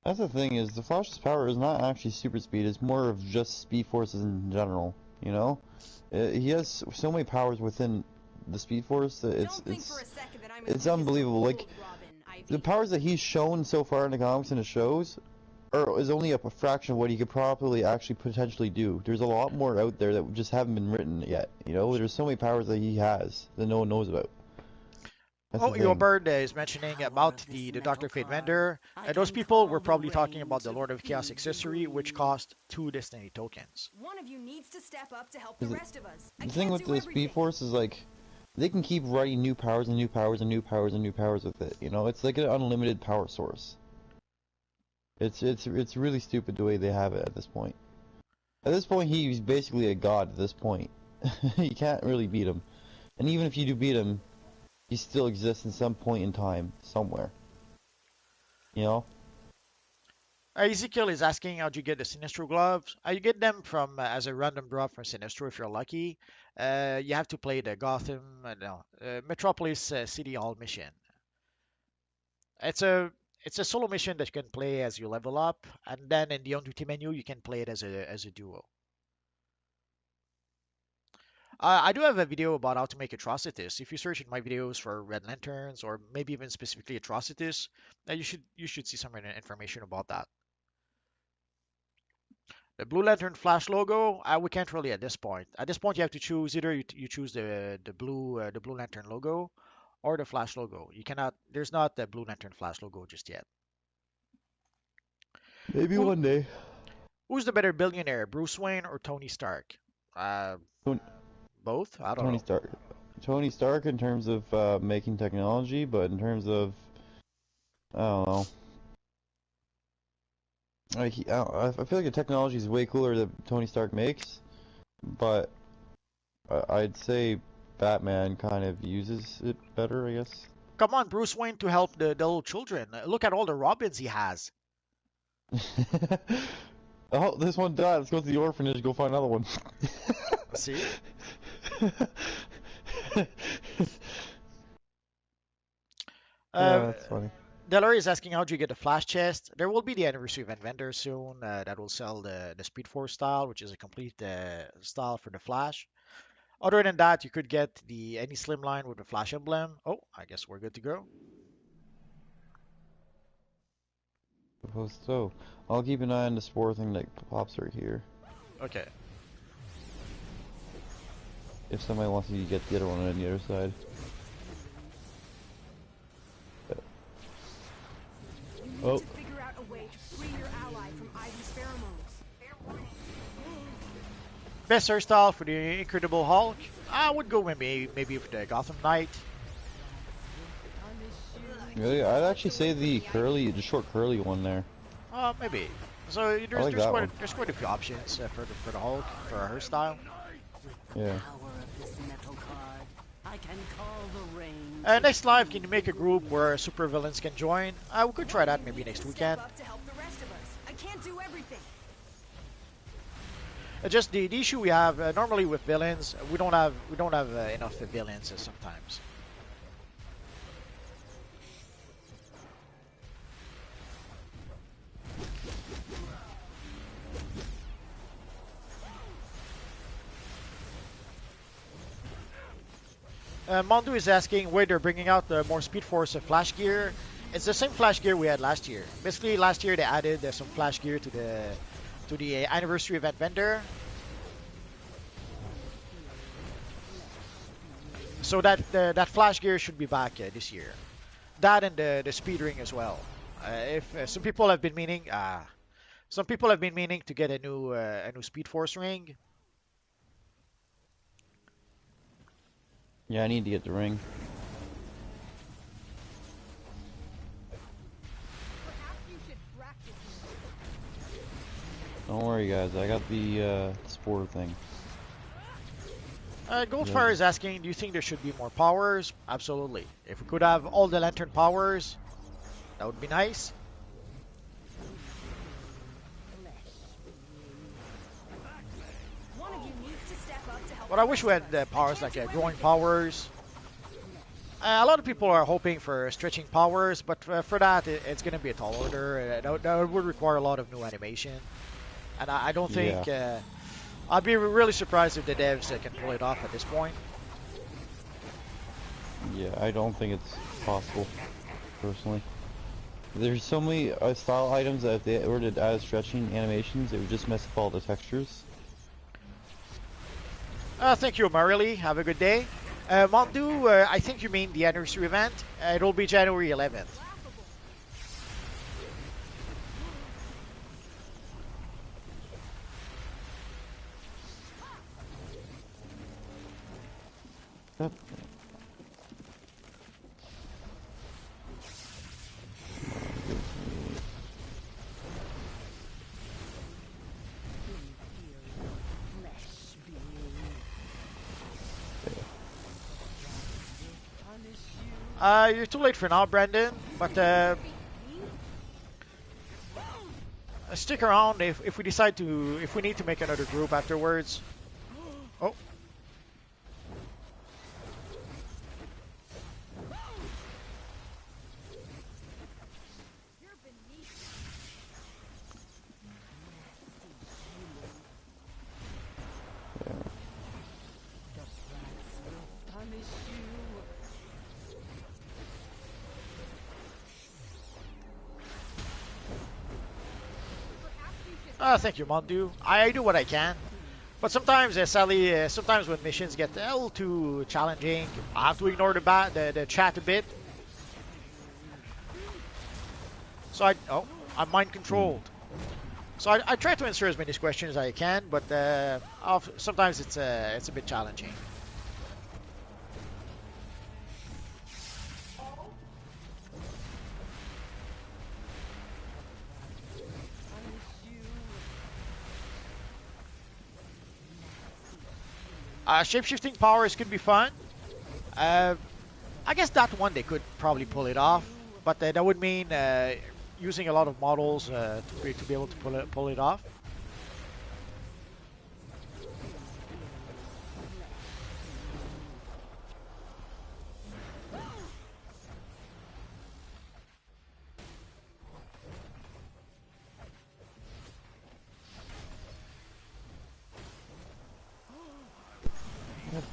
That's the thing is, the Flash's power is not actually super speed. It's more of just speed forces in general. You know, he has so many powers within the Speed Force that it's unbelievable. Like the powers that he's shown so far in the comics and the shows is only a fraction of what he could probably actually potentially do. There's a lot more out there that just haven't been written yet. You know, there's so many powers that he has that no one knows about. Your bird is mentioning about the Dr. Fate vendor. Those people were probably talking about the Lord of Chaos accessory, which cost 2 Destiny tokens. One of you needs to step up to help the rest of us. The thing with the Speed Force is like they can keep writing new powers and new powers and new powers and new powers with it. You know, it's like an unlimited power source. It's really stupid the way they have it at this point. At this point, he's basically a god. At this point, you can't really beat him, and even if you do beat him, he still exists in some point in time somewhere. You know. Ezekiel is asking, how'd you get the Sinestro gloves? You get them from as a random drop from Sinestro if you're lucky. You have to play the Gotham, Metropolis City Hall mission. It's a solo mission that you can play as you level up, and then in the on-duty menu you can play it as a duo. I do have a video about how to make Atrocitus. If you search in my videos for Red Lanterns or maybe even specifically Atrocitus, you should see some information about that. The Blue Lantern Flash logo, we can't really at this point. At this point, you have to choose either you choose the Blue Lantern logo or the Flash logo. You cannot. There's not the Blue Lantern Flash logo just yet. Maybe one day. Who's the better billionaire, Bruce Wayne or Tony Stark? Both? I don't know. Tony Stark. Tony Stark in terms of making technology, but in terms of I don't know. I feel like the technology is way cooler that Tony Stark makes, but I'd say Batman kind of uses it better, I guess. Come on, Bruce Wayne to help the little children. Look at all the Robins he has. Oh, this one died. Let's go to the orphanage. Go find another one. See? That's funny. Delary is asking, how do you get the Flash chest? There will be the anniversary event vendor soon that will sell the Speed Force style, which is a complete style for the Flash. Other than that, you could get any slimline with the Flash emblem. Oh, I guess we're good to go. Suppose so. I'll keep an eye on the spore thing that pops right here. Okay. If somebody wants to get the other one on the other side. Oh. Figure out a way to free your ally from Ivy's pheromones. Best hairstyle for the Incredible Hulk? I would go maybe with the Gotham Knight. Really? I'd actually say the short curly one there. Maybe. So I like that one. there's quite a few options for the Hulk for her style. Yeah. Power of this metal card. I can call the rain. Next live, can you make a group where supervillains can join? We could try that maybe next weekend. Step up to help the rest of us. I can't do everything. Just the issue we have normally with villains, we don't have enough villains sometimes. Mondo is asking why they're bringing out the more Speed Force Flash gear. It's the same Flash gear we had last year. Basically, last year they added some Flash gear to the anniversary event vendor. So that Flash gear should be back this year. That and the Speed Ring as well. If some people have been meaning to get a new Speed Force ring. Yeah, I need to get the ring. Perhaps you should practice Don't worry, guys. I got the spore thing. Goldfire is asking, do you think there should be more powers? Absolutely. If we could have all the Lantern powers, that would be nice. One of you needs to step up to help. But I wish we had powers like growing powers. A lot of people are hoping for stretching powers, but for that, it's going to be a tall order. That would require a lot of new animation. And I don't think... I'd be really surprised if the devs can pull it off at this point. Yeah, I don't think it's possible, personally. There's so many style items that if they were to add stretching animations, it would just mess up all the textures. Thank you, Marily. Have a good day. Mondu, I think you mean the anniversary event. It'll be January 11th. Yep. You're too late for now, Brandon, but stick around if we decide to, if we need to make another group afterwards. Oh. Thank you, Mondu. I do what I can. But sometimes, sadly, sometimes when missions get a little too challenging, I have to ignore the chat a bit. So I'm mind controlled. So I try to answer as many questions as I can, but sometimes it's a bit challenging. Shape-shifting powers could be fun. I guess that one they could probably pull it off, but that would mean using a lot of models to be able to pull it off.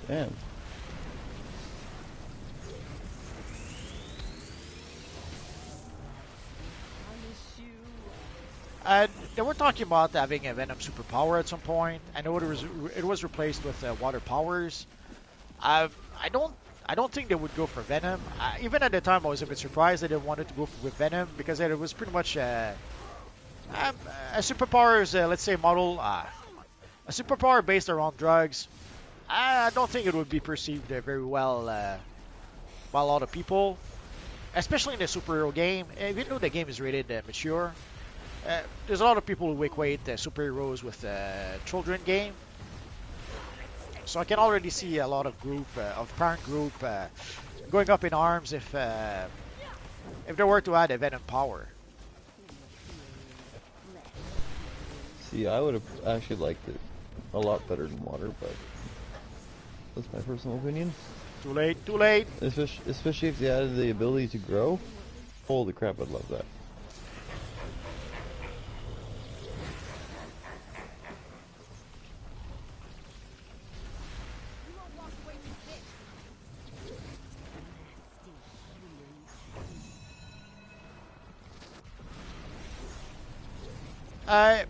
Damn. They were talking about having a Venom superpower at some point. I know it was replaced with water powers. I don't think they would go for Venom. Even at the time, I was a bit surprised that they wanted to go with Venom because it was pretty much a superpower's let's say model, a superpower based around drugs. I don't think it would be perceived very well by a lot of people, especially in a superhero game. Even though the game is rated mature, there's a lot of people who equate superheroes with children game. So I can already see a lot of parent group going up in arms if they were to add a Venom power. See, I would have actually liked it a lot better than water, but that's my personal opinion. Too late, too late. Especially if they added the ability to grow. Holy crap, I'd love that.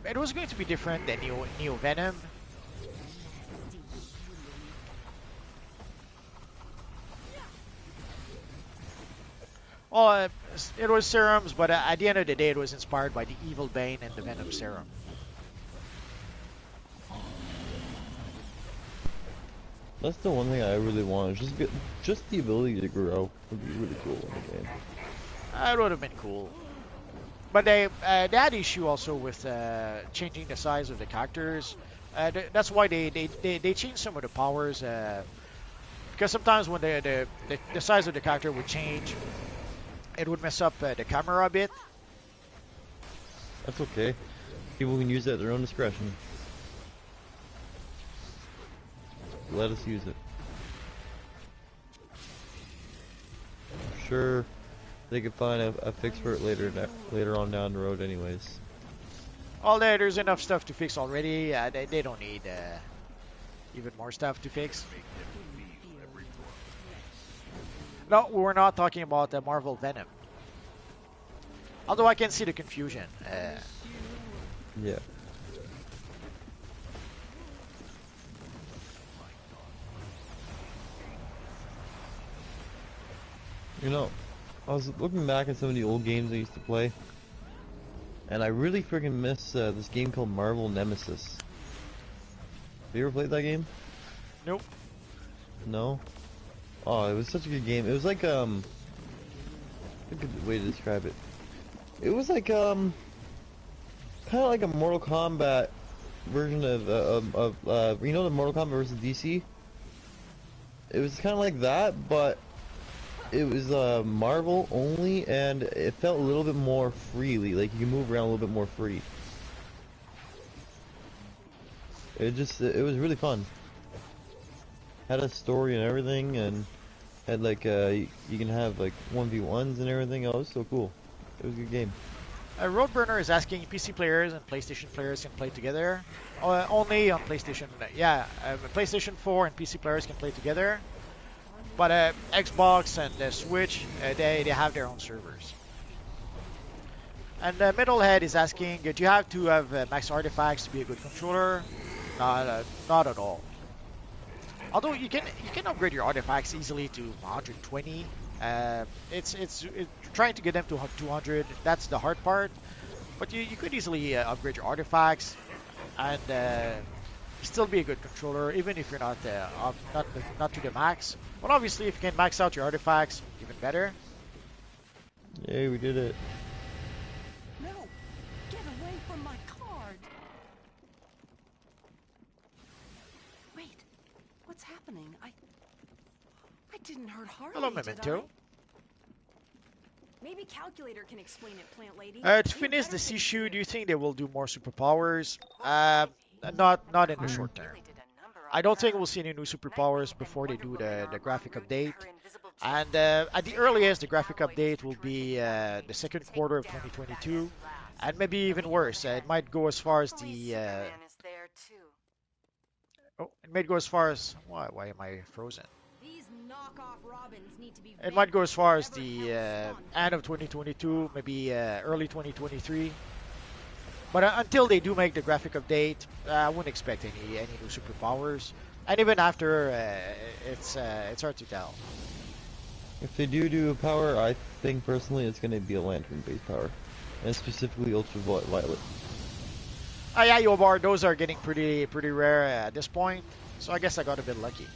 It was going to be different than Neo Venom. Well, it was serums, but at the end of the day, it was inspired by the Evil Bane and the Venom serum. That's the one thing I really want. Just the ability to grow would be really cool in the game. It would have been cool. But they had issue also with changing the size of the characters. That's why they changed some of the powers. Because sometimes when the size of the character would change, it would mess up the camera a bit. That's okay. People can use that at their own discretion. Let us use it. I'm sure they could find a fix for it later on down the road anyways. Well, there's enough stuff to fix already. They don't need even more stuff to fix. No, we're not talking about the Marvel Venom. Although I can see the confusion. Yeah. You know, I was looking back at some of the old games I used to play, and I really freaking miss this game called Marvel Nemesis. Have you ever played that game? Nope. No? Oh, it was such a good game. It was like, a good way to describe it. It was like, kind of like a Mortal Kombat version of you know the Mortal Kombat versus DC? It was kind of like that, but it was Marvel only, and it felt a little bit more freely, like you can move around a little bit more free. It was really fun. Had a story and everything, and had like you can have like 1v1s and everything. Oh, it was so cool. It was a good game. Roadburner is asking PC players and PlayStation players can play together. Only on PlayStation. Yeah, PlayStation 4 and PC players can play together. But Xbox and Switch, they have their own servers. And Metalhead is asking, do you have to have max artifacts to be a good controller? Not at all. Although you can upgrade your artifacts easily to 120. It's trying to get them to 200. That's the hard part. But you could easily upgrade your artifacts and still be a good controller, even if you're not to the max. But obviously, if you can max out your artifacts, even better. Yay, we did it. No! Get away from my card! Wait, what's happening? I didn't hurt Harley, Hello, did Memento. Maybe Calculator can explain it, Plant Lady. To finish the Sishu, do you think they will do more superpowers? Not in the short term. I don't think we'll see any new superpowers before they do the graphic update. And at the earliest, the graphic update will be the second quarter of 2022. And maybe even worse, it might go as far as the... it might go as far as... Why am I frozen? These knockoff Robins need to be It might go as far as the end of 2022, maybe early 2023. But until they do make the graphic update, I wouldn't expect any new superpowers. And even after, it's hard to tell. If they do a power, I think personally it's going to be a lantern-based power, and specifically ultraviolet. Yeah, Yobar, those are getting pretty rare at this point. So I guess I got a bit lucky.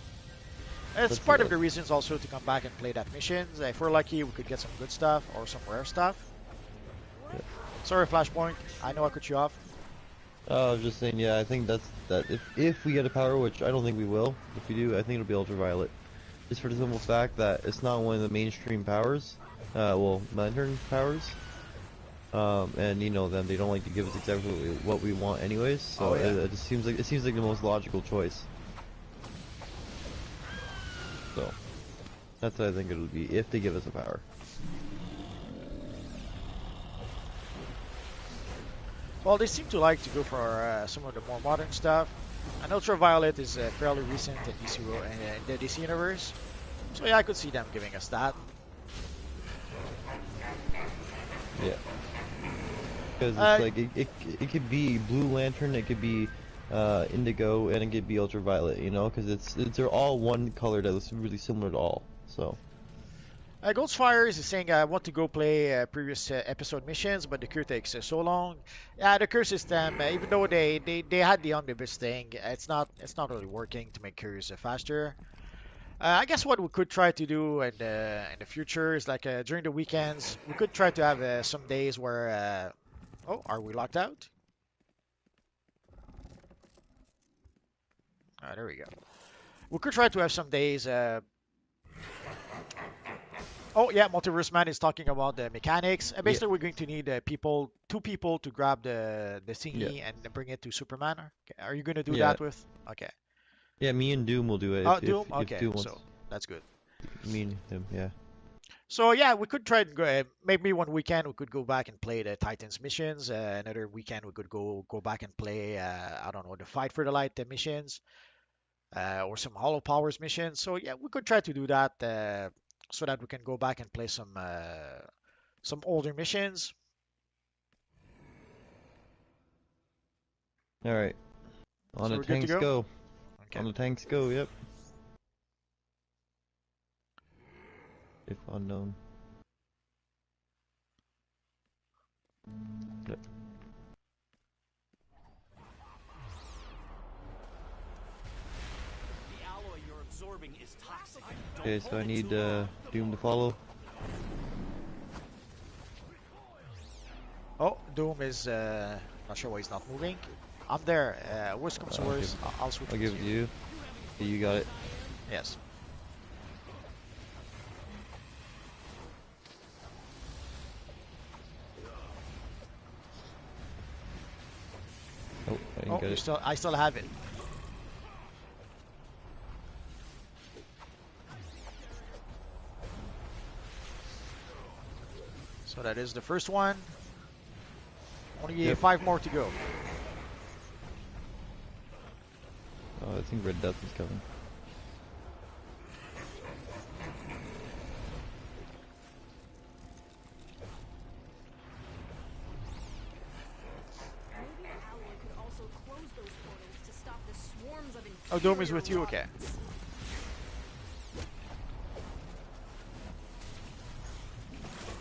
It's part of the reasons also to come back and play that missions. If we're lucky, we could get some good stuff or some rare stuff. Yeah. Sorry, Flashpoint. I know I cut you off. I was just saying, yeah, I think that if we get a power, which I don't think we will, if we do, I think it'll be ultraviolet. Just for the simple fact that it's not one of the mainstream powers, well, lantern powers. And you know them, they don't like to give us exactly what we want anyways, so it just seems like the most logical choice. So that's what I think it'll be if they give us a power. Well, they seem to like to go for some of the more modern stuff. And Ultraviolet is fairly recent in DCUO and in the DC universe. So yeah, I could see them giving us that. Yeah. Because it's like it could be Blue Lantern, it could be Indigo, and it could be Ultraviolet. You know, because they're all one color that looks really similar to all. So. Ghostfire is saying I want to go play previous episode missions, but the queue takes so long. Yeah, the queue system, even though they had the omnibus thing, it's not really working to make queues faster. I guess what we could try to do in the future is like during the weekends, we could try to have some days where. Oh, are we locked out? Ah, there we go. We could try to have some days. Oh yeah, Multiverse Man is talking about the mechanics. Basically, we're going to need two people to grab the thingy and bring it to Superman. Okay. Are you going to do that with? Okay. Yeah, me and Doom will do it. Oh, Doom. If Okay, Doom wants. so that's good. Me and him, yeah. So yeah, we could try and go. Maybe one weekend we could go back and play the Titans missions. Another weekend we could go back and play. I don't know, the Fight for the Light missions, or some Hollow Powers missions. So yeah, we could try to do that. So that we can go back and play some older missions. All right. On So the we're good to tanks go? go. Okay. On the tanks go. Yep. If unknown. Yep. The alloy you're absorbing is toxic. Okay, so I need Doom to follow. Oh, Doom is not sure why he's not moving. I'm there. Worst comes to worst, I'll switch. I'll with give it to you. Okay, you got it. Yes. Oh, I didn't Oh, get it. I still have it. So that is the first one. Only 5 more to go. Oh, I think Red Death is coming. Oh, Doom is with you? Okay.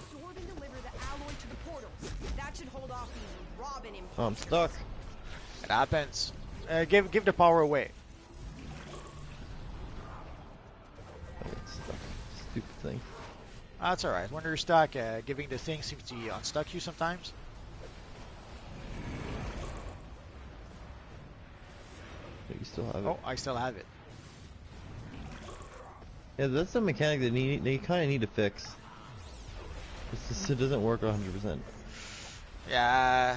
Absorb and deliver the alloy to the portals. That should hold off these Robin imposters. Oh, I'm stuck. It happens. Give the power away. I got stuck. Stupid thing. That's alright. When you're stuck, giving the thing seems to unstuck you sometimes. But you still have it. Oh, I still have it. Yeah, that's a mechanic that they kind of need to fix. It doesn't work 100%. Yeah.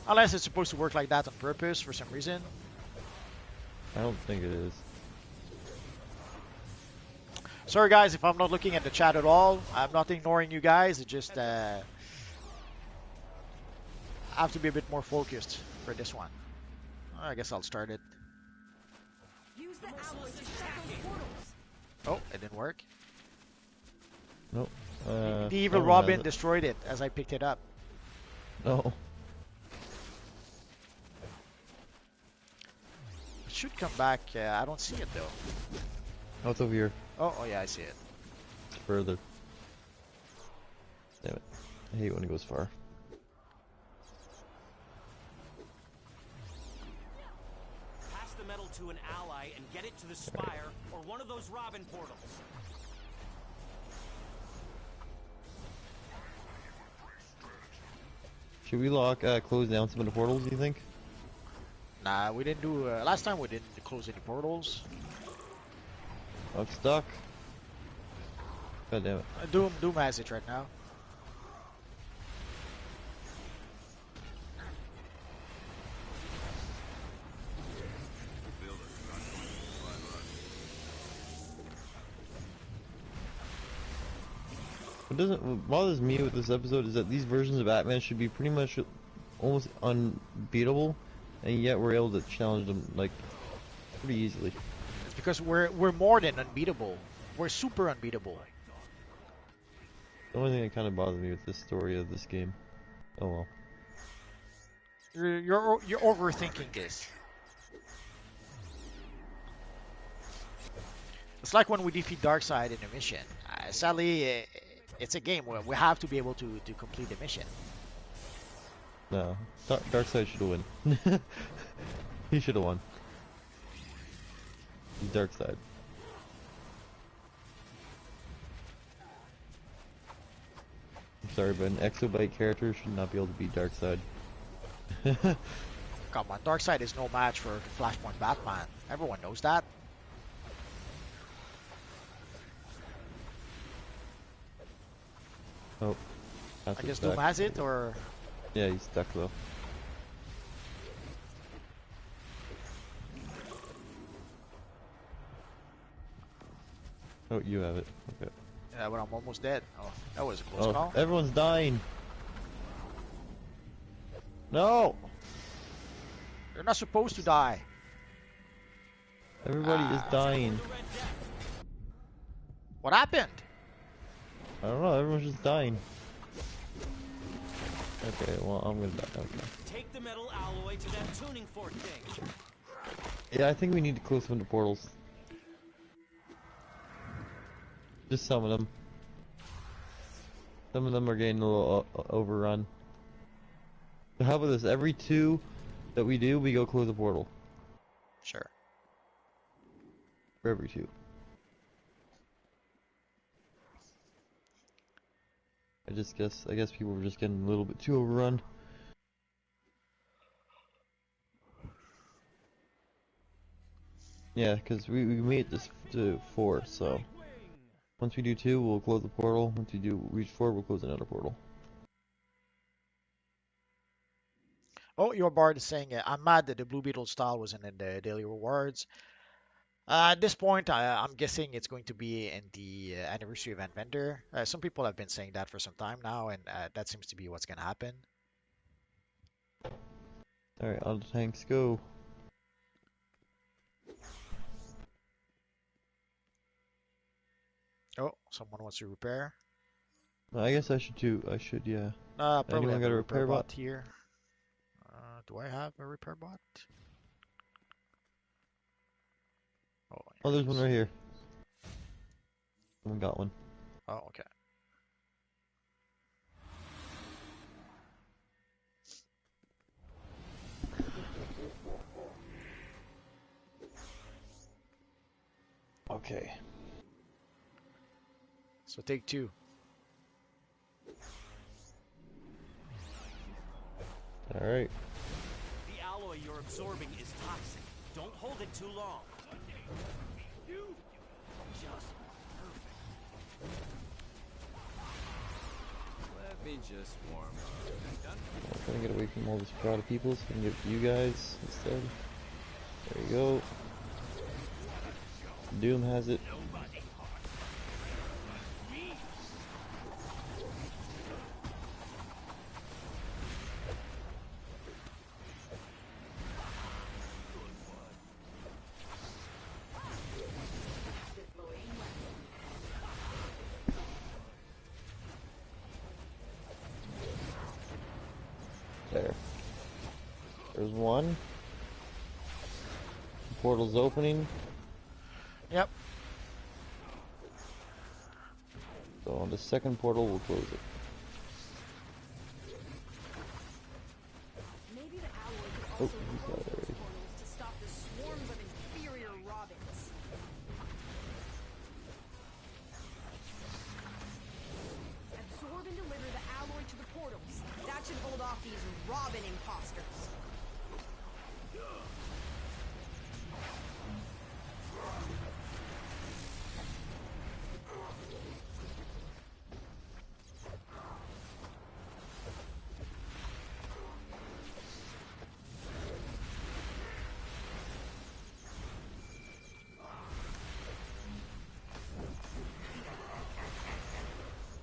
Unless it's supposed to work like that on purpose for some reason. I don't think it is. Sorry guys if I'm not looking at the chat at all. I'm not ignoring you guys. It just I have to be a bit more focused for this one. I guess I'll start it. Use the alloy to shut those portals. Oh, it didn't work. Nope. The evil someone Robin has it. destroyed it as I picked it up. No. It should come back. I don't see it though. Oh, it's over here. Oh yeah, I see it. It's further. Damn it. I hate when it goes far. Pass the metal to an ally and get it to the spire or one of those Robin portals. Should we close down some of the portals, do you think? Nah, we didn't do. Last time we didn't close any portals. I'm stuck. God damn it. Doom has it right now. What bothers me with this episode is that these versions of Batman should be pretty much almost unbeatable, and yet we're able to challenge them like pretty easily. It's because we're more than unbeatable. We're super unbeatable. The only thing that kind of bothers me with this story of this game. Oh well. You're overthinking this. It's like when we defeat Darkseid in a mission. Sadly, it's a game where we have to be able to complete the mission. No, Darkseid should have won. He should have won. He's Darkseid. I'm sorry, but an Exobyte character should not be able to beat Darkseid. Come on, Darkseid is no match for Flashpoint Batman. Everyone knows that. Oh, I guess Doom has it, or... Yeah, he's stuck though. Oh, you have it. Okay. Yeah, but I'm almost dead. Oh, that was a close call. Everyone's dying. No! You're not supposed to die. Everybody is dying. What happened? I don't know, everyone's just dying. Okay, well, I'm gonna die. Okay. Take the metal alloy to that tuning fork thing. Yeah, I think we need to close some of the portals. Just some of them. Some of them are getting a little overrun. So how about this? Every 2 that we do, we go close a portal. Sure. For every 2. I guess people were just getting a little bit too overrun. Yeah, because we made this to 4, so once we do 2, we'll close the portal. Once we do reach 4, we'll close another portal. Oh, your bard is saying, I'm mad that the Blue Beetle style wasn't in the daily rewards. At this point, I'm guessing it's going to be in the anniversary event vendor. Some people have been saying that for some time now, and that seems to be what's going to happen. Alright, all the tanks go. Oh, someone wants to repair. I guess I should too. Yeah. Probably Anyone have got a a repair repair bot bot? here. Do I have a repair bot? Oh, there's one right here. Someone got one. Oh, okay. Okay. So take 2. Alright. The alloy you're absorbing is toxic. Don't hold it too long. Just perfect. Let me just warm up. I'm trying to get away from all this crowd of people so I can give it to you guys instead. There you go. Doom has it. There. There's one. The portal's opening. Yep. So on the second portal, we'll close it. Maybe the alloy could Oh, also he's got it already. portals to stop the swarms of inferior robins. Absorb and deliver the alloy to the portals. That should hold off these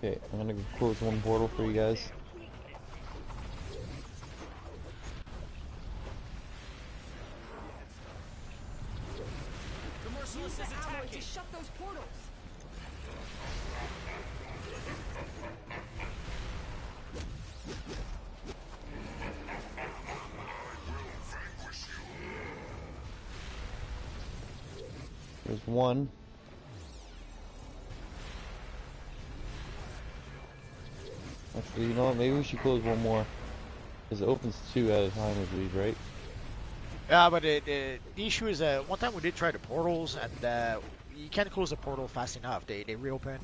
Okay, I'm gonna close one portal for you guys. The Merciless Use is the alloy attacking. to shut those portals. There's one. Actually, you know what? Maybe we should close one more. Because it opens two at a time, I believe, right? Yeah, but the issue is one time we did try the portals, and you can't close the portal fast enough. They reopen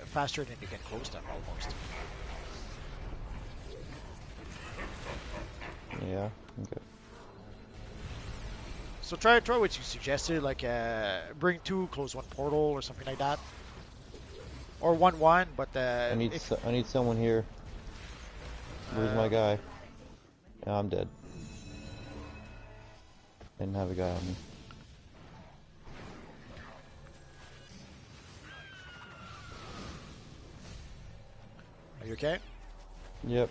faster than you can close them almost. Yeah, okay. So try what you suggested, like bring two, close one portal or something like that, or one. But if I need someone here. Where's my guy? Yeah, I'm dead. Didn't have a guy on me. are you okay? Yep.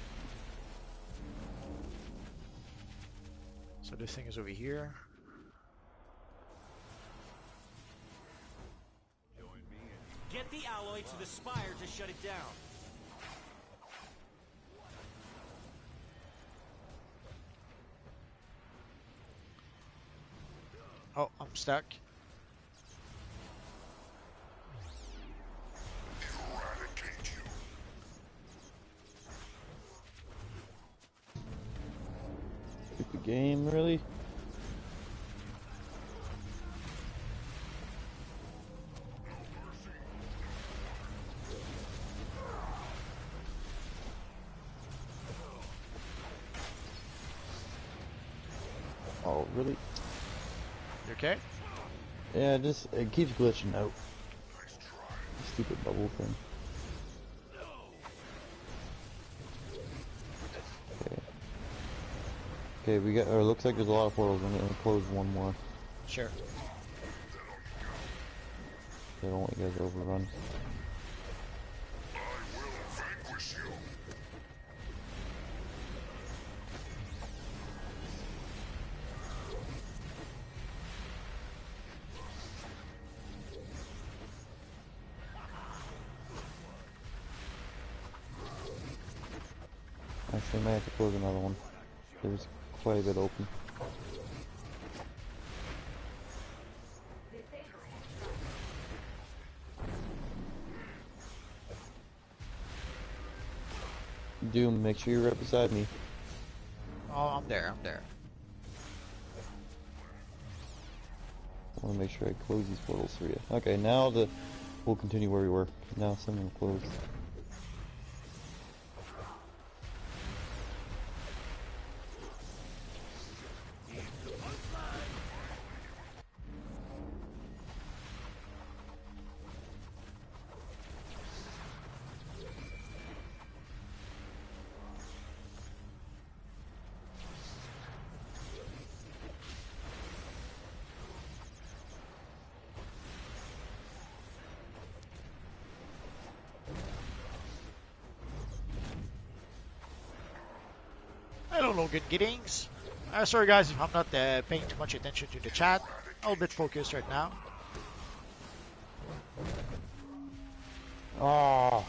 So this thing is over here. Get the alloy to the spire to shut it down. Oh, I'm stuck. Stupid game, really? Oh, really? You okay? Yeah, it keeps glitching out. Stupid bubble thing. Okay. Okay, we got. Or looks like there's a lot of portals. I'm gonna close one more. Sure. I don't want you guys to overrun. Actually, I might have to close another one. There's quite a bit open. Doom, make sure you're right beside me. Oh, I'm there. I'm there. I want to make sure I close these portals for you. Okay, now we'll continue where we were. Now someone closed. Hello, Logan Giddings. Sorry guys if I'm not paying too much attention to the chat. A little bit focused right now. Ah,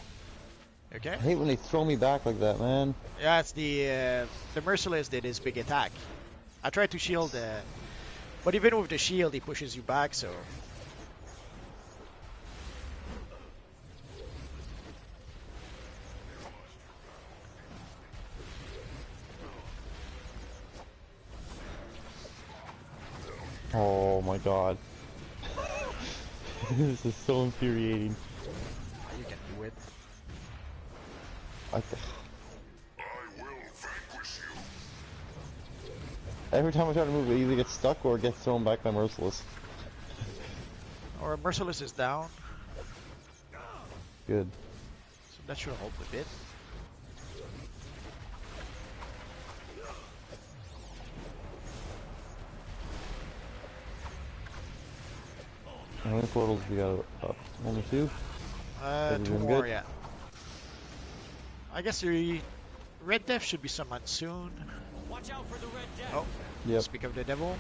Okay? I hate when they throw me back like that, man. Yeah, it's the Merciless did his big attack. I tried to shield, but even with the shield, he pushes you back. So Oh my god. This is so infuriating. you can do it. I, every time I try to move, it either gets stuck or it gets thrown back by Merciless. Or Merciless is down, Good. so that should help a bit. How many portals we got up? Only two? Two Everything more, good? yeah. I guess the Red Death should be summoned soon. Watch out for the red death. Oh, Yep. speak of the devil.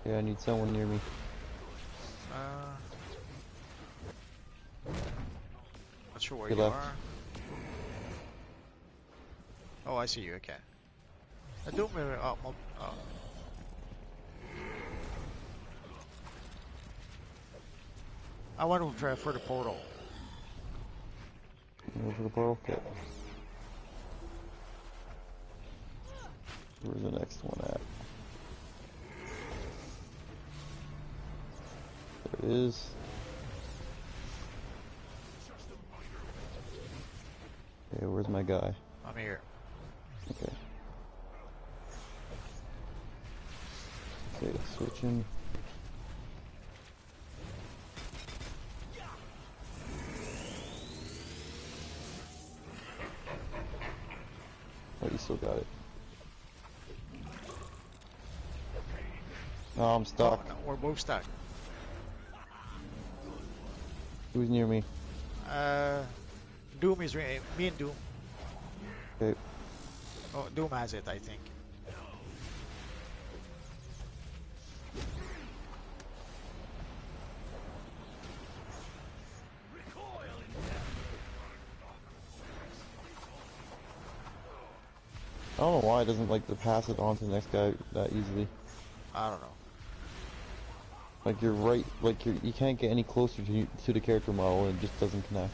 Yeah, I need someone near me. Not sure where He you left. are. Oh, I see you. Okay. I don't remember. Oh. I went for the portal. Go for the portal? Okay. Where's the next one at? There it is. Okay, where's my guy? I'm here. Okay. Okay, switching. Oh, you still got it. Oh, I'm stuck. Oh, no, we're both stuck. Who's near me? Doom is me and Doom. Okay. Oh, Doom has it, I think. I don't know why it doesn't like to pass it on to the next guy that easily. I don't know. Like you're right, like you can't get any closer to the character model and it just doesn't connect.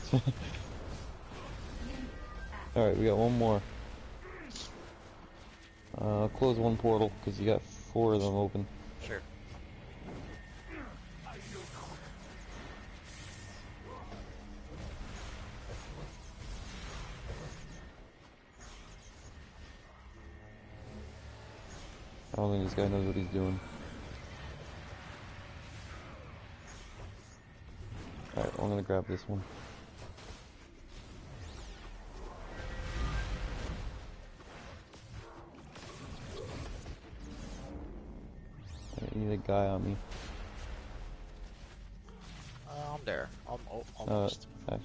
Alright, we got one more. Close one portal, because you got 4 of them open. Sure. I don't think this guy knows what he's doing. Alright, I'm gonna grab this one. I need a guy on me. I'm there. Almost. I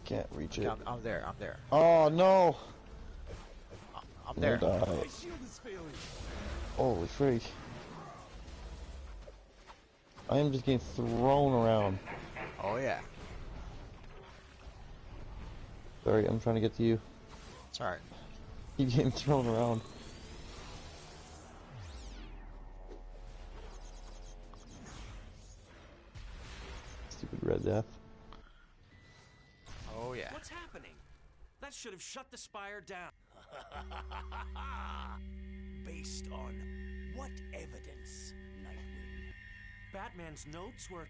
can't reach Okay, it. I'm there. I'm there. Oh no! I'm there. Die. Holy freak. I am just getting thrown around. Oh yeah. Sorry, I'm trying to get to you. It's alright. Keep getting thrown around. Stupid Red Death. Oh yeah. What's happening? That should have shut the spire down. Based on what evidence, Nightwing? Batman's notes were...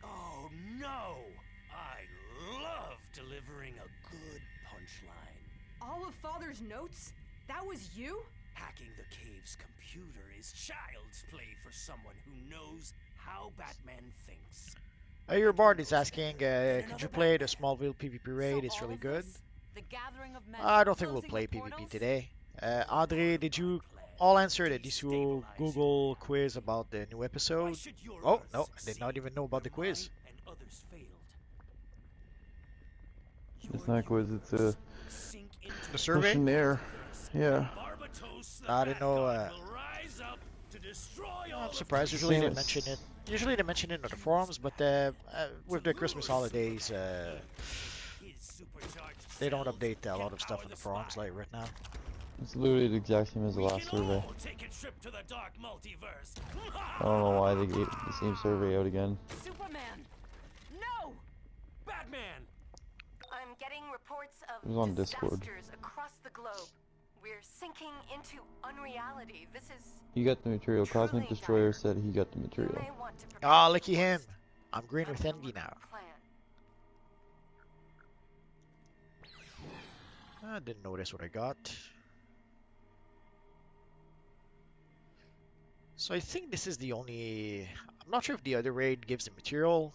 Oh no! I love delivering a good punchline. All of Father's notes? That was you? Hacking the cave's computer is child's play for someone who knows how Batman thinks. Your bard is asking, could you play the Smallville PvP raid? It's really good. The gathering of men I don't think we'll closing play the PvP portals? today. Audrey, did you all answer the DCUO Google quiz about the new episode? Oh, no, I did not even know about the quiz. And others failed. It's not a quiz, it's a Sink into The survey? questionnaire. Yeah. Barbatos, the I didn't know, Batman will rise up to destroy all I'm of surprised. the Usually they Same mention as- it. Usually they mention it on the forums, but with the Christmas holidays, his supercharged they don't cells update a can lot of stuff power on the the forums spire. like right now. It's literally the exact same as the We last can survey. all take a trip to the dark multiverse. I don't know why they gave the same survey out again. Superman! No! Batman! I'm getting reports It was of on Discord. disasters across the globe. We're sinking into unreality. This is... You got the material. Cosmic Truly Destroyer dire. said he got the You material. may want to prepare Ah, for lucky the him. worst. I'm green with I'll envy look now. at the plan. I didn't notice what I got. So I think this is the only. I'm not sure if the other raid gives the material.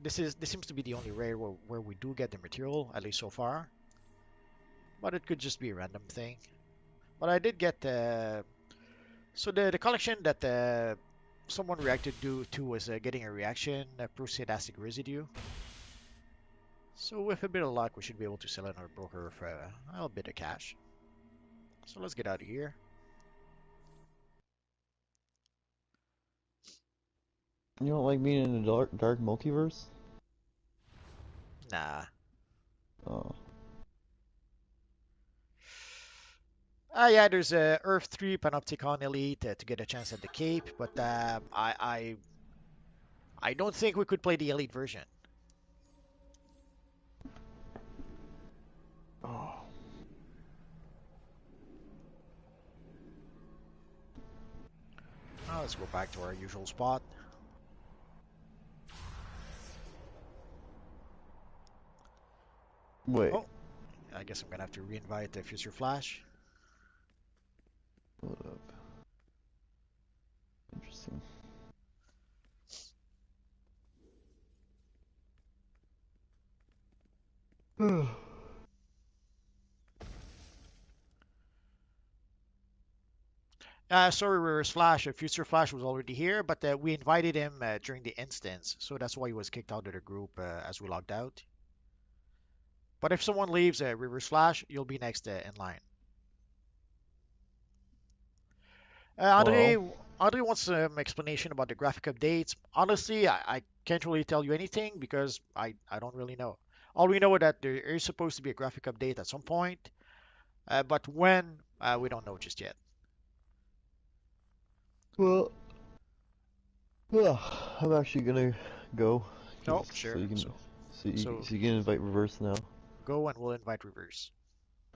This seems to be the only raid where we do get the material, at least so far. But it could just be a random thing. But I did get so the collection that someone reacted to was getting a reaction, proceed acid residue. So with a bit of luck, we should be able to sell it on our broker for a little bit of cash. So let's get out of here. You don't like being in a dark multiverse? Nah. Oh. Yeah, there's a Earth 3 Panopticon Elite to get a chance at the Cape, but I don't think we could play the Elite version. Oh. Let's go back to our usual spot. Wait. Oh, I guess I'm gonna have to reinvite the Future Flash. Hold up. Interesting. Sorry, Reverse Flash. Future Flash was already here, but we invited him during the instance, so that's why he was kicked out of the group as we logged out. But if someone leaves Reverse Flash, you'll be next in line. Andre, Well, Andre wants some explanation about the graphic updates. Honestly, I can't really tell you anything because I don't really know. All we know is that there is supposed to be a graphic update at some point, but when, we don't know just yet. well, I'm actually gonna go. Oh, So sure. you can, So, so you can invite Reverse now. go and we'll invite Reverse.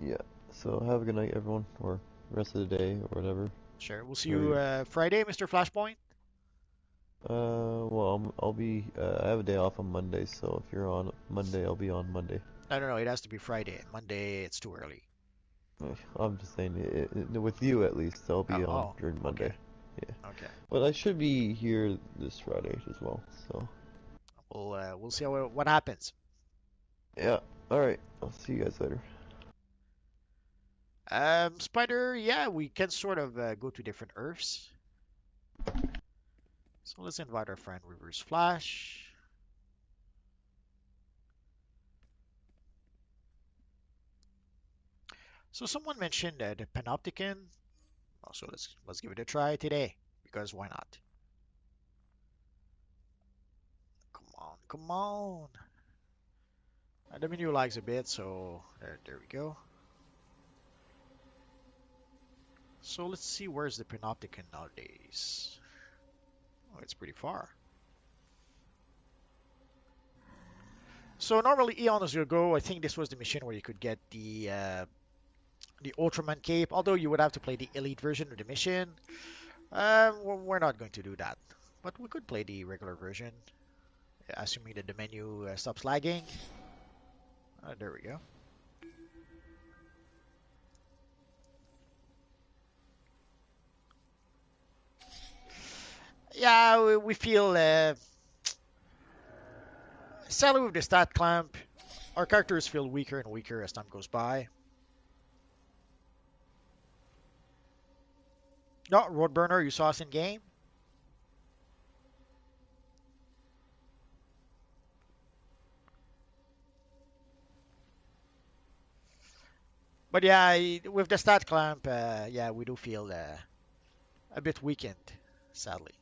Yeah. So have a good night, everyone, or rest of the day, or whatever. Sure. We'll see Or you Friday, Mr. Flashpoint. well, I'll be. I have a day off on Monday, so if you're on Monday, I'll be on Monday. No. It has to be Friday. Monday, it's too early. I'm just saying, with you at least, I'll be on Oh, during Monday. okay. Yeah. Okay. But I should be here this Friday as well. So We'll see what happens. yeah. All right. I'll see you guys later. Spider, yeah, we can sort of go to different Earths. So let's invite our friend Reverse Flash. So someone mentioned the Panopticon. So let's give it a try today because why not? Come on, come on. The menu lags a bit, so there we go. So let's see where's the Panopticon nowadays. Oh, it's pretty far. So normally eons ago, I think this was the mission where you could get the Ultraman cape. Although you would have to play the elite version of the mission. We're not going to do that, but we could play the regular version, assuming that the menu stops lagging. There we go. Yeah, we feel sadly with the stat clamp, our characters feel weaker and weaker as time goes by. No, Roadburner, you saw us in game. But yeah, with the stat clamp, yeah, we do feel a bit weakened, sadly.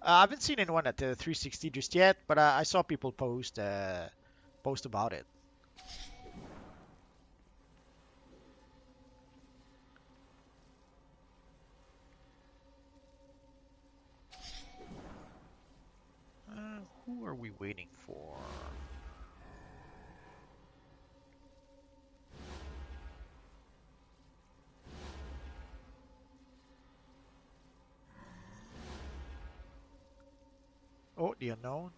I haven't seen anyone at the 360 just yet, but I saw people post about it. Who are we waiting for? Oh, the unknown.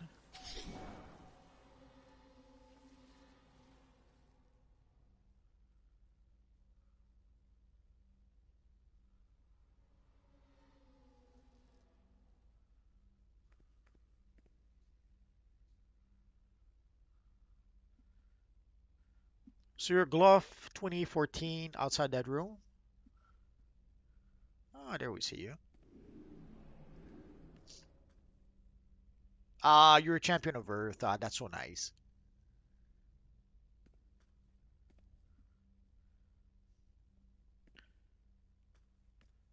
So your Glove 2014 outside that room. Ah, there we see you. Ah, you're a champion of Earth. Ah, that's so nice.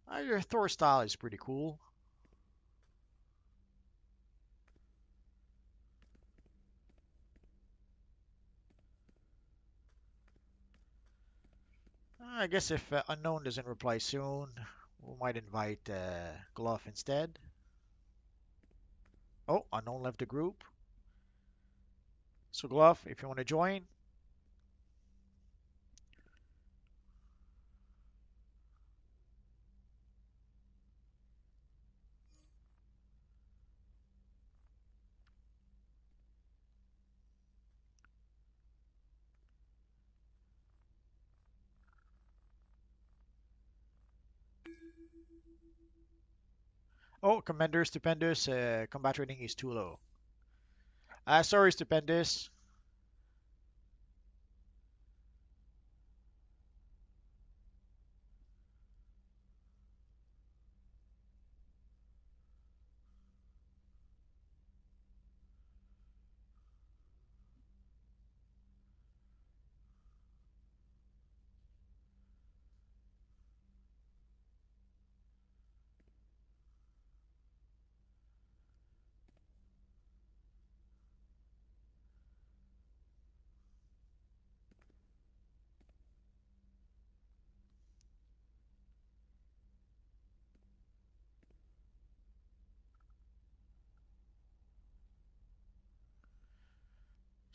Ah, your Thor style is pretty cool. I guess if Unknown doesn't reply soon, we might invite Glove instead. Oh, Unknown left the group. So Glove, if you want to join. Oh, Commander Stupendous, combat rating is too low. Sorry, Stupendous.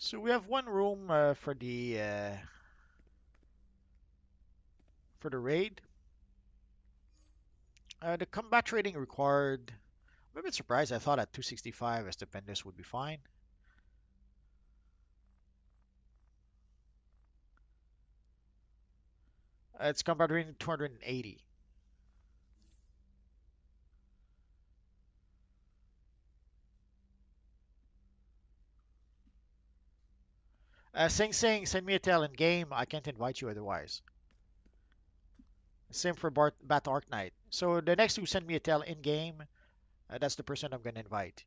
So we have one room for the raid. The combat rating required. I'm a bit surprised. I thought at 265 a Stupendous would be fine. It's combat rating 280. Sing Sing, send me a tell in game. I can't invite you otherwise. Same for Bat Arc Knight. So the next who send me a tell in game, that's the person I'm gonna invite.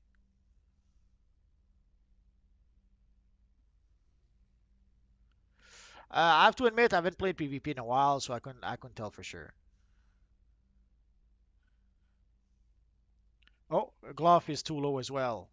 I have to admit I haven't played PvP in a while, so I couldn't tell for sure. Oh, Glove is too low as well.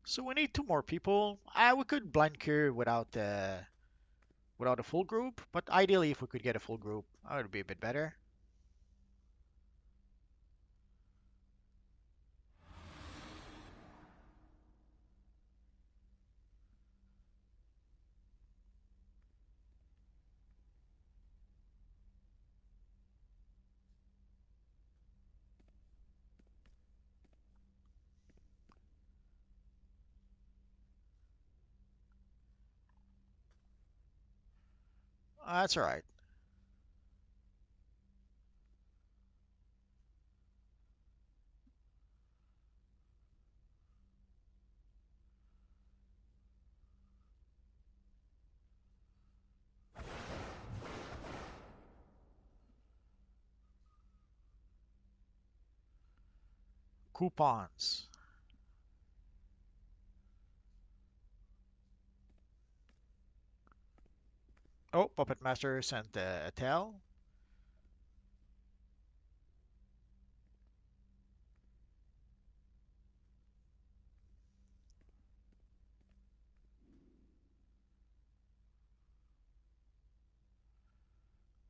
So we need two more people. We could blind cure without a full group, but ideally if we could get a full group, that would be a bit better. That's all right. Coupons. Oh, Puppet Master sent a tell.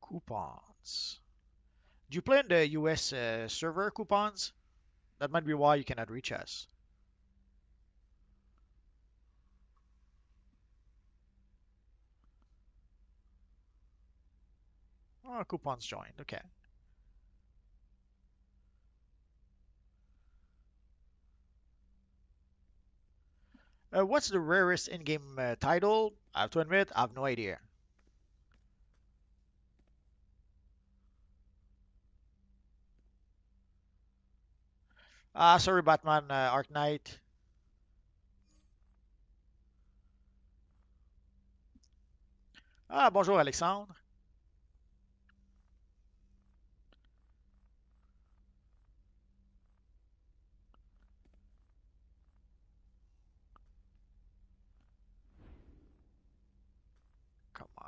Coupons. Do you play in the US server coupons? That might be why you cannot reach us. Oh, coupons joined. Okay. What's the rarest in-game title? I have to admit, I have no idea. Sorry, Batman Arc Knight. Bonjour, Alexandre. Come on.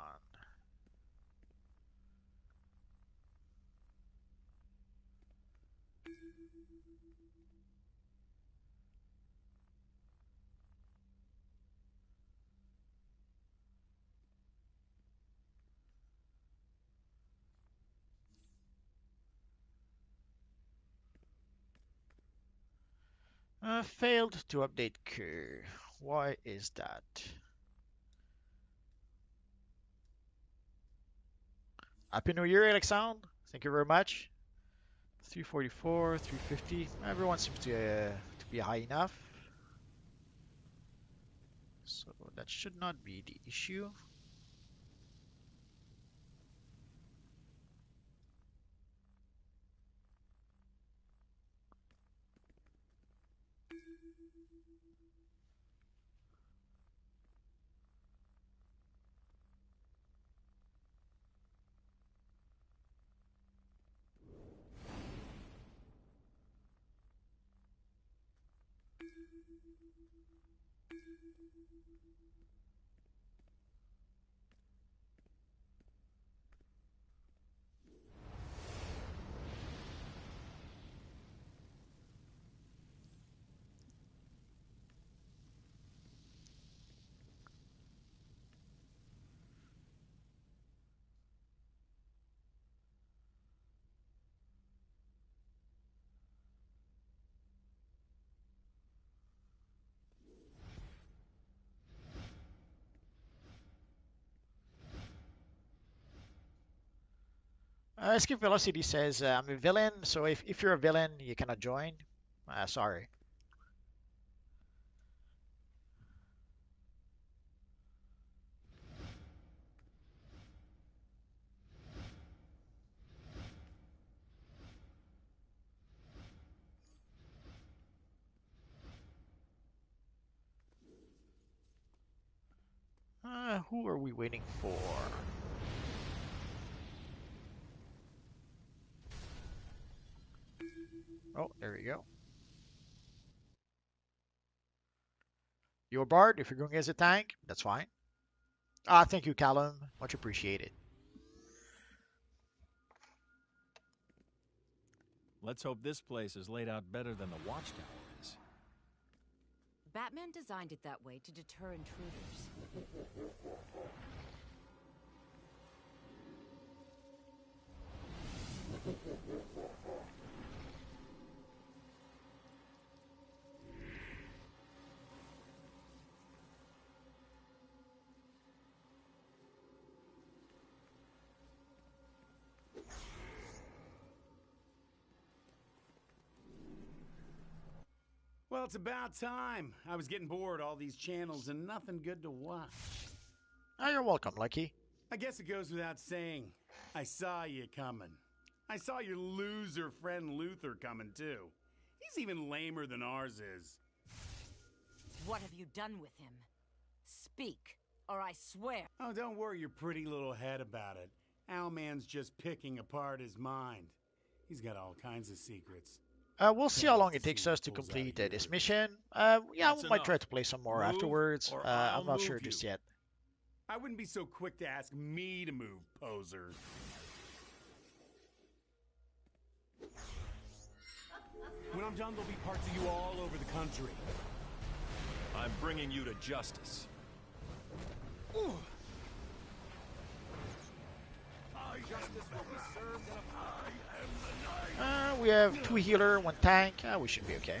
Failed to update queue. Why is that? Happy New Year, Alexandre. Thank you very much. 344, 350. Everyone seems to be high enough. So that should not be the issue. Escape Velocity says I'm a villain, so if you're a villain, you cannot join. Sorry. Who are we waiting for? Oh, there we go. You're Bard. If you're going as a tank, that's fine. Thank you, Callum. Much appreciated. Let's hope this place is laid out better than the Watchtower is. Batman designed it that way to deter intruders. Well, it's about time. I was getting bored, all these channels and nothing good to watch. You're welcome, Lucky. I guess it goes without saying. I saw you coming. I saw your loser friend Luther coming too. He's even lamer than ours is. What have you done with him? Speak, or I swear. Oh, don't worry your pretty little head about it. Owlman's just picking apart his mind. He's got all kinds of secrets. We'll see how long it takes us to complete this mission. Yeah, we might try to play some more afterwards. I'm not sure just yet. I wouldn't be so quick to ask me to move, poser. When I'm done, there'll be parts of you all over the country. I'm bringing you to justice. Ooh. Justice will be served in a We have 2 healer, 1 tank. We should be okay.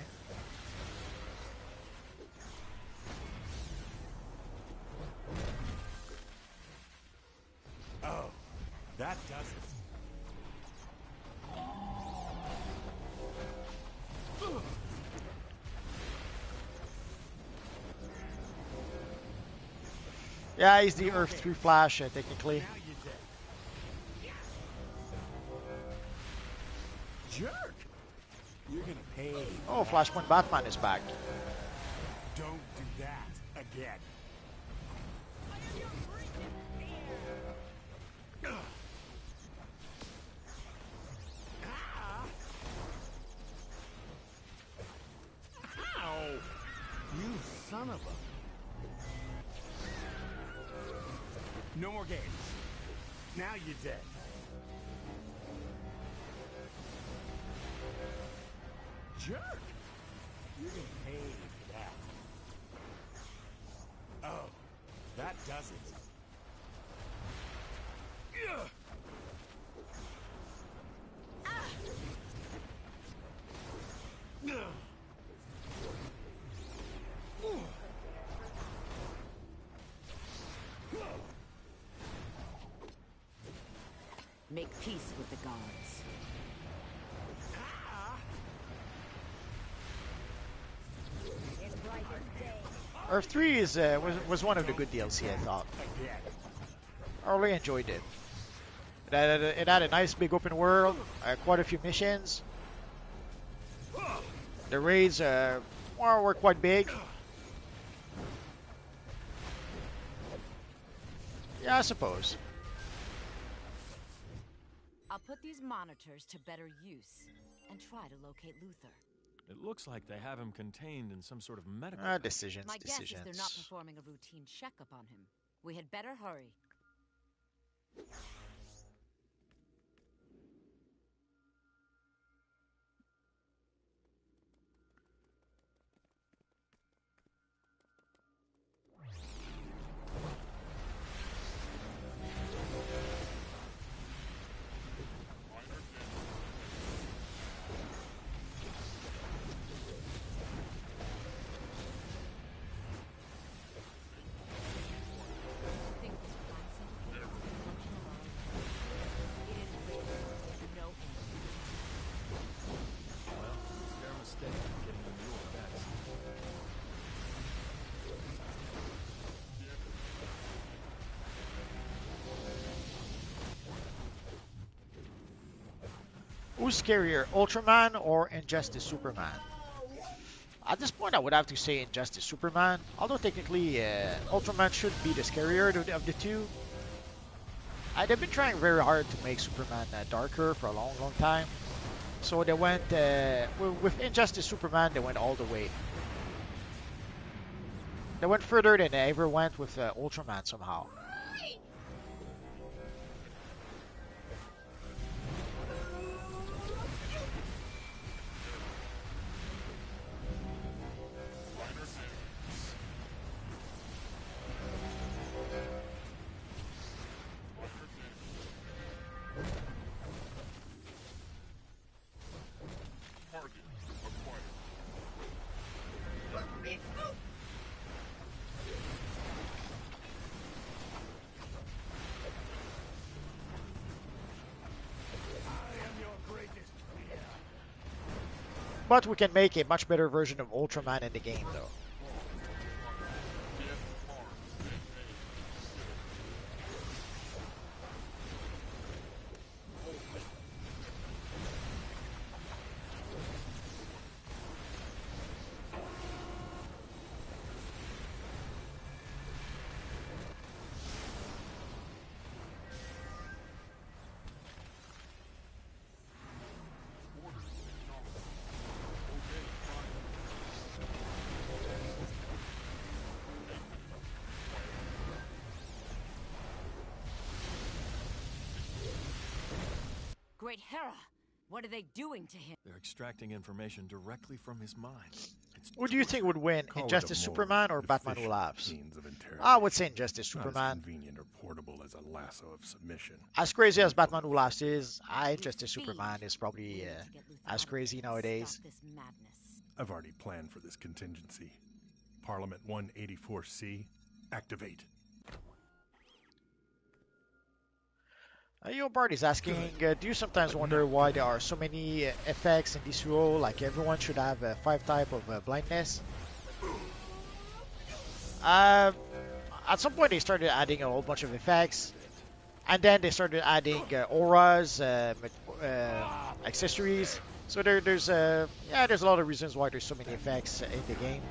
Oh, That does it. Yeah, he's the Earth 3 Flash, technically. Now you're dead. Jerk! You're gonna pay. Oh, Flashpoint Batman is back. Don't do that again. Ow! You son of a... No more games. Now you're dead. Jerk! You're gonna pay for that. Oh, that does it. Ugh. Ugh. Make peace with the gods. Earth 3 is was one of the good DLC, I thought. I really enjoyed it. It had a nice big open world, quite a few missions. The raids were quite big. Yeah, I suppose. I'll put these monitors to better use and try to locate Luther. It looks like they have him contained in some sort of medical... Decisions, My guess is decisions. they're not performing a routine checkup on him. We had better hurry. Think this plan syndicates the function of our... It is written, no end. Well, it's their mistake getting on your backs. Who's scarier, Ultraman or Injustice Superman? At this point, I would have to say Injustice Superman. Although technically, Ultraman should be the scarier of the two. They've been trying very hard to make Superman darker for a long, long time. So they went with Injustice Superman. They went all the way. They went further than they ever went with Ultraman somehow. But we can make a much better version of Ultraman in the game, though. Great Hera! What are they doing to him? They're extracting information directly from his mind. Who do you think would win, Call it Injustice a more Superman or Batman Who efficient Laughs? means of interrogation. I would say Injustice Not as Superman. convenient or portable as a lasso of submission. As crazy as Batman Who Laughs is, Injustice Superman is probably We need to get Luther as out of crazy here and nowadays. stop this madness. I've already planned for this contingency. Parliament 184C, activate. Bart is asking, do you sometimes wonder why there are so many effects in DCUO? Like everyone should have 5 type of blindness. At some point they started adding a whole bunch of effects, and then they started adding auras, accessories. So there's there's a lot of reasons why there's so many effects in the game.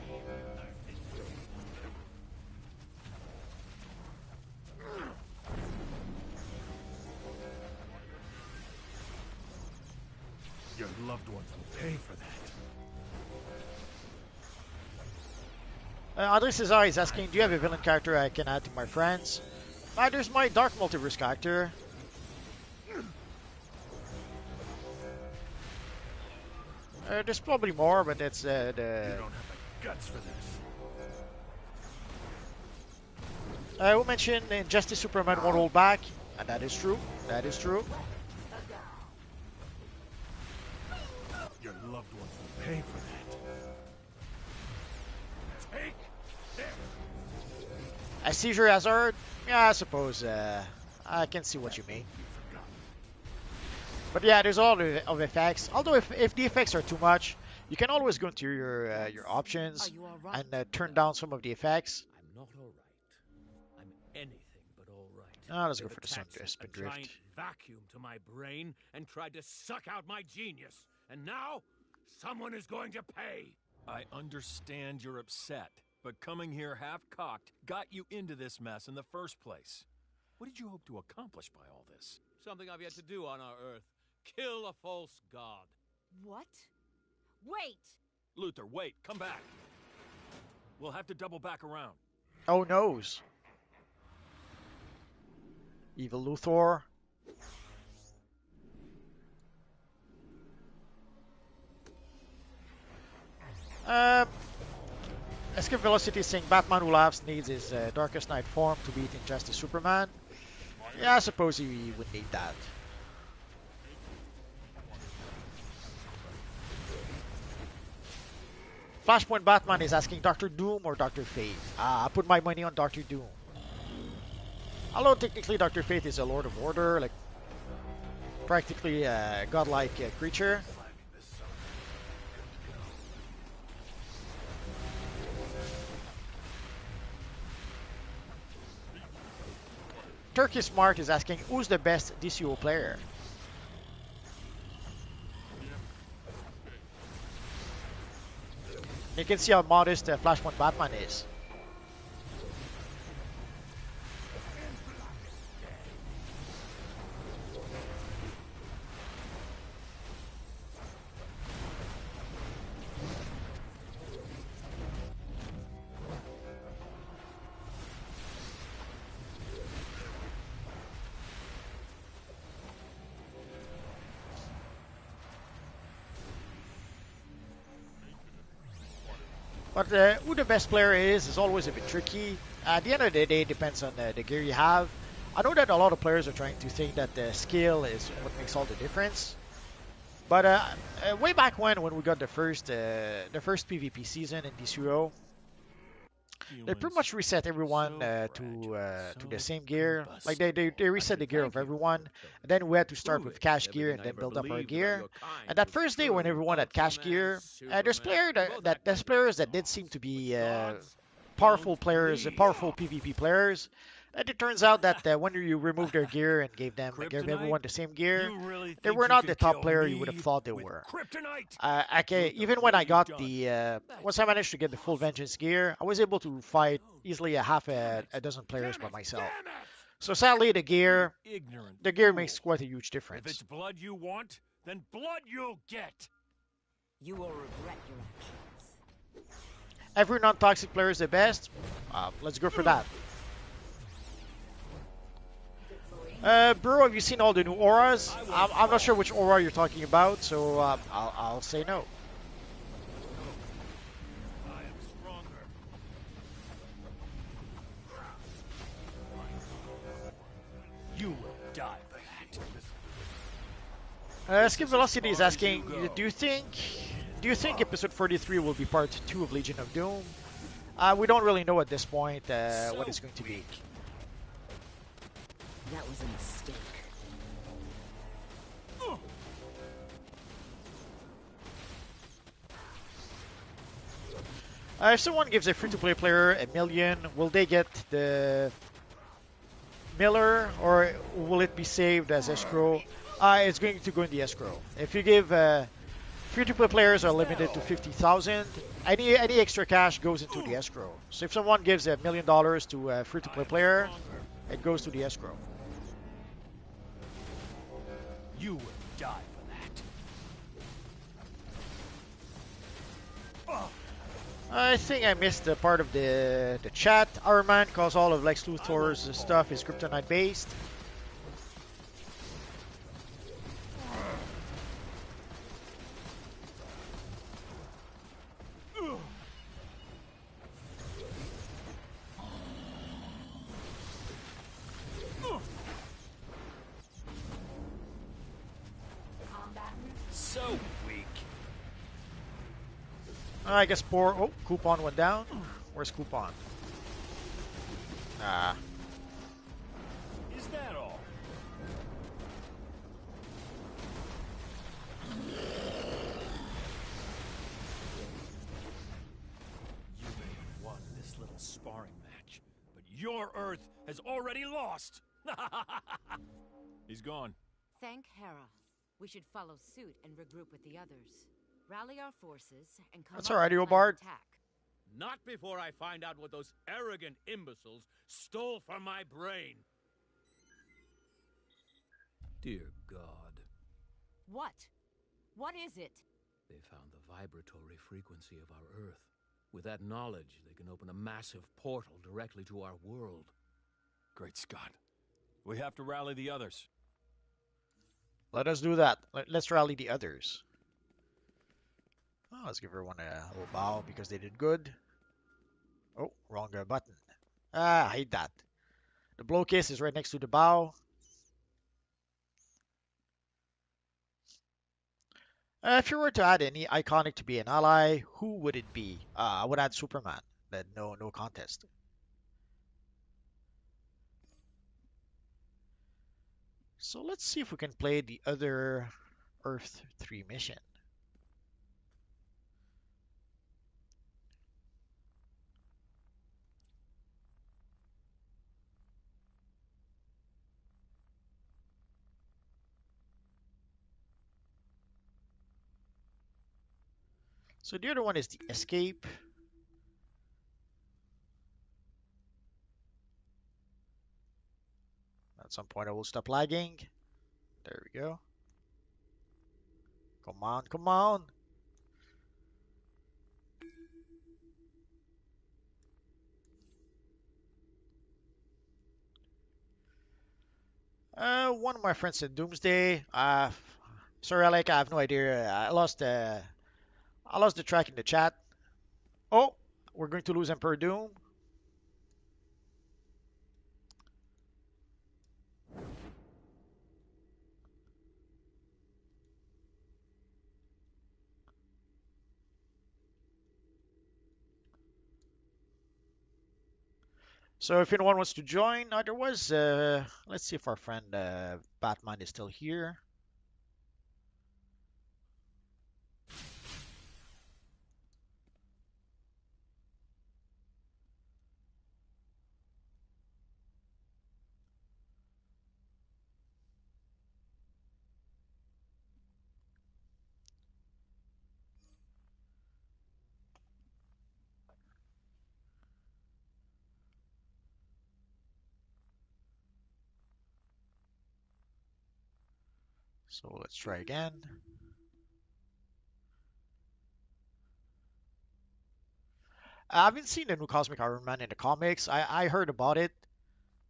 Your loved ones will pay for that. Andre Cesar is asking, do you have a villain character I can add to my friends? There's my Dark Multiverse character. There's probably more, but that's You don't have the guts for this. we mentioned Injustice Superman won't hold back, and that is true. That is true. Your loved ones will pay for that. Take them. A seizure hazard? Yeah, I suppose. I can see what you mean. But yeah, there's a lot of effects. Although if the effects are too much, you can always go into your options and turn down some of the effects. I'm not all right. I'm anything but all right. Let's go They've for the Sun attached a Drift. giant vacuum to my brain and tried to suck out my genius. And now, someone is going to pay. I understand you're upset, but coming here half-cocked got you into this mess in the first place. What did you hope to accomplish by all this? Something I've yet to do on our Earth. Kill a false god. What? Wait! Luther, wait, come back. We'll have to double back around. Oh noes. Evil Luthor. Escape Velocity is saying Batman Who Laughs needs his Darkest Night form to beat Injustice Superman. Yeah, I suppose he would need that. Flashpoint Batman is asking Dr. Doom or Dr. Fate. I put my money on Dr. Doom. Although technically Dr. Fate is a Lord of Order, like practically a godlike creature. Turkey Smart is asking, who's the best DCO player? You can see how modest Flashpoint Batman is. But who the best player is always a bit tricky. At the end of the day, it depends on the gear you have. I know that a lot of players are trying to think that the skill is what makes all the difference. But way back when we got the first PvP season in DCUO, they pretty much reset everyone to the same gear. Like they reset the gear of everyone, and then we had to start with cash gear and then build up our gear. And that first day when everyone had cash gear, there's players that did seem to be powerful players, powerful PvP players. And it turns out that when you removed their gear and gave everyone the same gear, they were not the top player you would have thought they were. Even when I got once I managed to get the full Vengeance gear, I was able to fight easily a dozen players by myself. So sadly, the gear makes quite a huge difference. If it's blood you want, then blood you'll get. You will regret your actions. Every non-toxic player is the best. Let's go for that. Bro, have you seen all the new auras? I'm not sure which aura you're talking about, so I'll say no. I am stronger. You will die for that. Skip Velocity is asking, do you think episode 43 will be part 2 of Legion of Doom? We don't really know at this point what it's going to be. That was a mistake. If someone gives a free-to-play player a million, will they get the Miller, or will it be saved as escrow? It's going to go in the escrow. If you give free-to-play players are limited to 50,000, any extra cash goes into the escrow. So if someone gives $1 million to a free-to-play player, it goes to the escrow. You will die for that. I think I missed the part of the chat. Our man calls all of Lex Luthor's stuff is kryptonite based. So weak. I guess Coupon went down. Where's Coupon? Ah. Is that all? You may have won this little sparring match, but your Earth has already lost. He's gone. Thank Hera. We should follow suit and regroup with the others. Rally our forces and come That's up alright, with a plan of Bard. attack. Not before I find out what those arrogant imbeciles stole from my brain. Dear God, What? What is it? they found the vibratory frequency of our Earth. With that knowledge, they can open a massive portal directly to our world. Great Scott. We have to rally the others. Let us do that. Let's rally the others. Oh, let's give everyone a little bow because they did good. Oh, wrong button. I hate that. The blow kiss is right next to the bow. If you were to add any iconic to be an ally, who would it be? I would add Superman. Then no contest. So let's see if we can play the other Earth 3 mission. So the other one is the escape. At some point I will stop lagging. There we go. Come on, come on. One of my friends said Doomsday. Sorry, Alec, I have no idea. I lost the track in the chat. Oh, we're going to lose Emperor Doom. So if anyone wants to join, otherwise, let's see if our friend Batman is still here. So let's try again. I haven't seen the new Cosmic Iron Man in the comics. I heard about it,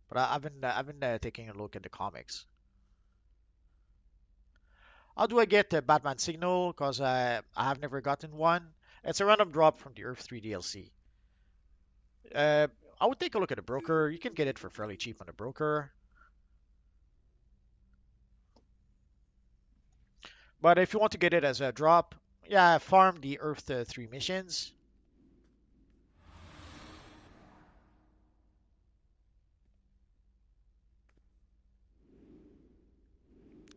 but I've been taking a look at the comics. How do I get the Batman signal? Because I have never gotten one. It's a random drop from the Earth 3 DLC. Uh, I would take a look at the broker. You can get it for fairly cheap on the broker. But if you want to get it as a drop, yeah, farm the Earth 3 missions.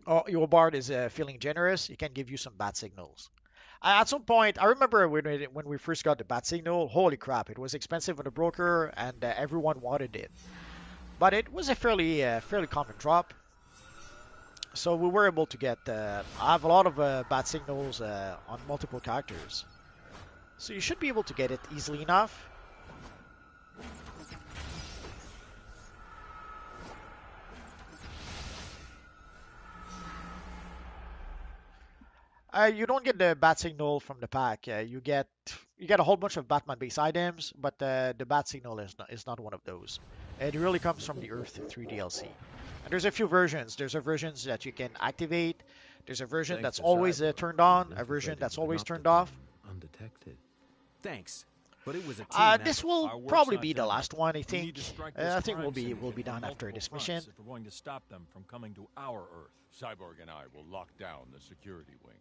Oh, your Bard is feeling generous. He can give you some bad signals. At some point, I remember when we first got the bat signal. Holy crap! It was expensive on the broker, and everyone wanted it. But it was a fairly common drop. So we were able to get. I have a lot of bat signals on multiple characters. So you should be able to get it easily enough. You don't get the bat signal from the pack. You get a whole bunch of Batman base items, but the bat signal is not one of those. It really comes from the Earth 3 DLC. And there's a few versions. There's a versions that you can activate. There's a version Thanks that's to always Cyber, turned on, we've a version infiltrated that's the always turned Panopticon off. undetected. Thanks. But it was a team This effort. will Our work's probably not be the done. last one, I We need think. to strike this I think crime we'll be syndicate done on after this multiple mission. fronts if we're going to stop them from coming to our Earth. Cyborg and I will lock down the security wing.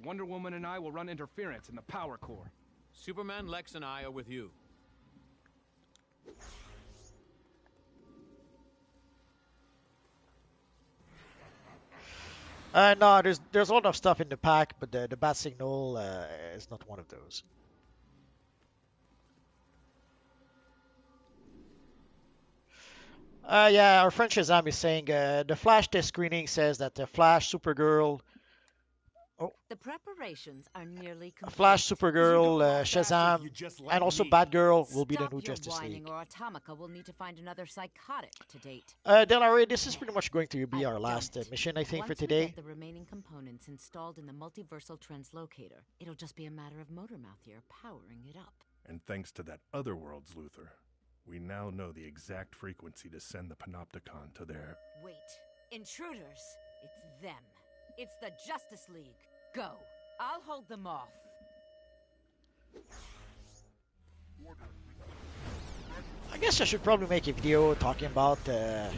Wonder Woman and I will run interference in the power core. Superman, Lex, and I are with you. No, there's a lot of stuff in the pack, but the bat signal is not one of those. Yeah, our friend Shazam is saying the Flash test screening says that the Flash, Supergirl, The preparations are nearly complete. Flash, You Supergirl, go a lot faster if Shazam, you just let and also me. Batgirl will be the Stop new your Justice whining League. or Atomica will need to find another psychotic to date. Delary, this is pretty much going to be I our last don't. mission, I think, for Once we today. get the remaining components installed in the multiversal translocator, it'll just be a matter of Motormouth here powering it up. And thanks to that other world's Luthor, we now know the exact frequency to send the Panopticon to their... Wait, intruders! It's them. It's the Justice League. Go. I'll hold them off. I guess I should probably make a video talking about the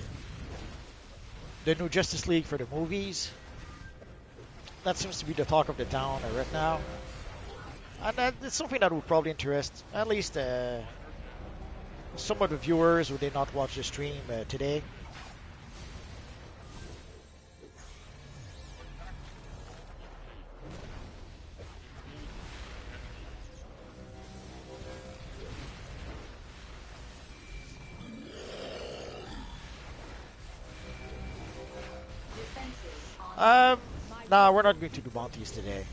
new Justice League for the movies. That seems to be the talk of the town right now. And it's something that would probably interest at least some of the viewers who did not watch the stream today. No, we're not going to do bounties today.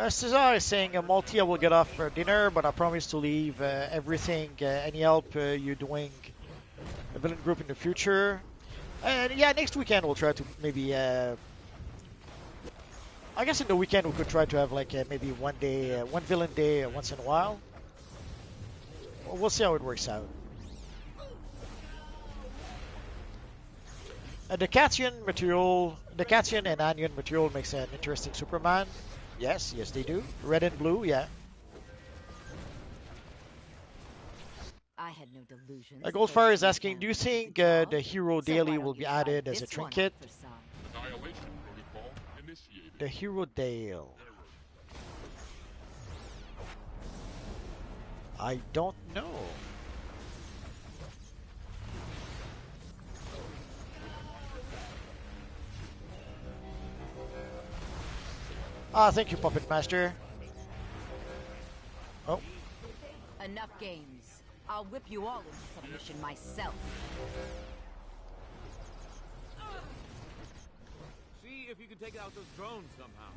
Cesar is saying, Multi, will get off for dinner, but I promise to leave everything, any help you're doing a villain group in the future. And yeah, next weekend we'll try to maybe, I guess in the weekend we could try to have like maybe one day, one villain day once in a while. We'll see how it works out. The Cation material, the Cation and Anion material makes an interesting Superman. Yes, they do. Red and blue, yeah. I had no delusions. Goldfire is asking, do you think the Hero Daily will be added as a trinket? The Hero Dale. I don't know. Thank you, Puppet Master. Oh. Enough games. I'll whip you all into submission myself. See if you can take out those drones somehow.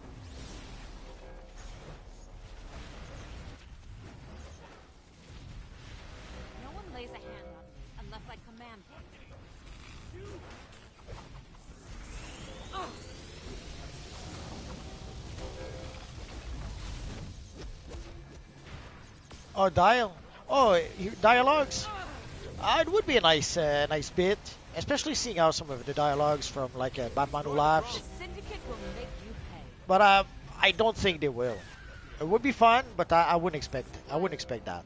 No one lays a hand on me unless I command them. Oh, dialogues. It would be a nice bit, especially seeing how some of the dialogues from like Batman Who Laughs. The Syndicate will make you pay. But I don't think they will. It would be fun, but I wouldn't expect. I wouldn't expect that.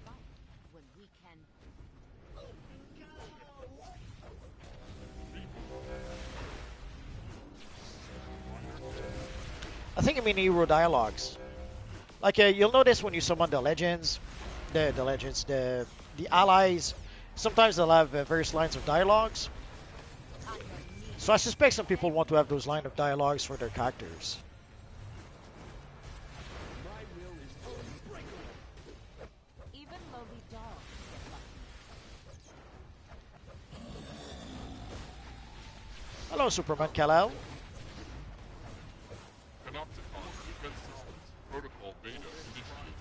When we can. I think I mean hero dialogues. Like you'll notice when you summon the legends, the allies. Sometimes they'll have various lines of dialogues. So I suspect some people want to have those line of dialogues for their characters. Even lowly dogs get lucky. Hello, Superman Kal-El. Panopticon defense systems protocol beta initiated.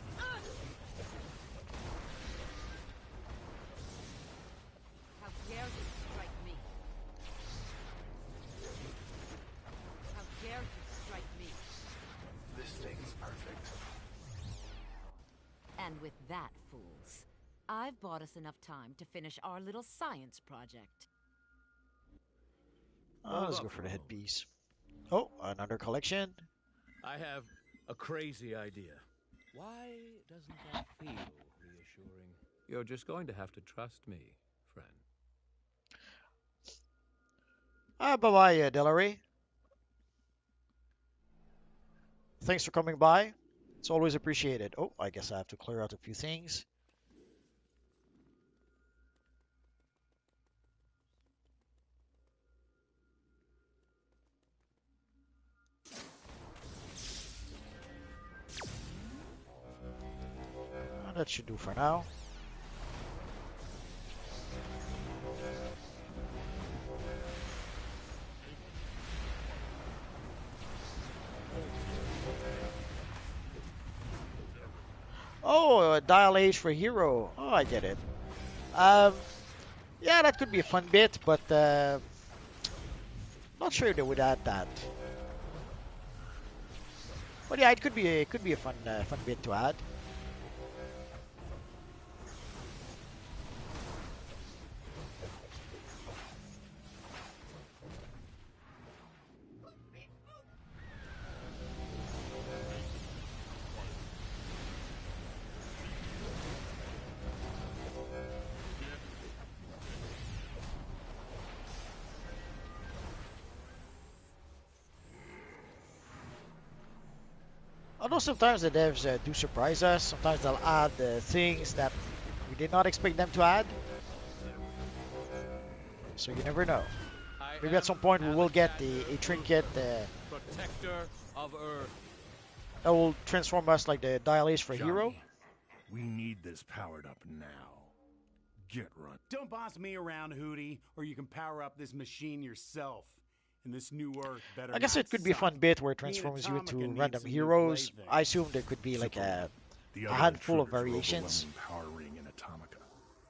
How dare you strike me? How dare you strike me? This thing is perfect. And with that, fools, I've bought us enough time to finish our little science project. Let's go for the headpiece. Oh, another collection. I have a crazy idea. Why doesn't that feel reassuring? You're just going to have to trust me, friend. Bye-bye, Delary. Thanks for coming by. It's always appreciated. Oh, I guess I have to clear out a few things. That should do for now. Oh, dial H for hero. Oh, I get it. Yeah, that could be a fun bit, but not sure they would add that. But yeah, it could be a fun bit to add. Although sometimes the devs do surprise us, sometimes they'll add things that we did not expect them to add. So you never know. Maybe at some point we will get a trinket Protector of Earth. that will transform us like the dial H for Johnny, hero. we need this powered up now. Get run. Don't boss me around, Hootie, or you can power up this machine yourself. And this new Earth better I guess not it could be a suck. fun bit where it Me and transforms you into Atomica need random some new heroes. playthings. I assume there could be like a The a other handful of intruders are variations. overwhelming Power Ring and Atomica.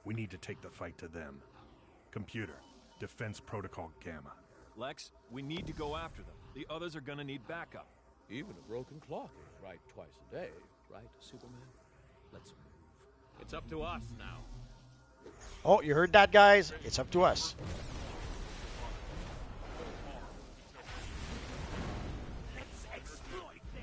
We need to take the fight to them. Computer, Defense Protocol Gamma. Lex, we need to go after them. The others are gonna need backup. Even a broken clock ain't right twice a day, right, Superman? Let's move. It's up to us now. Oh, you heard that, guys? It's up to us. Let's exploit their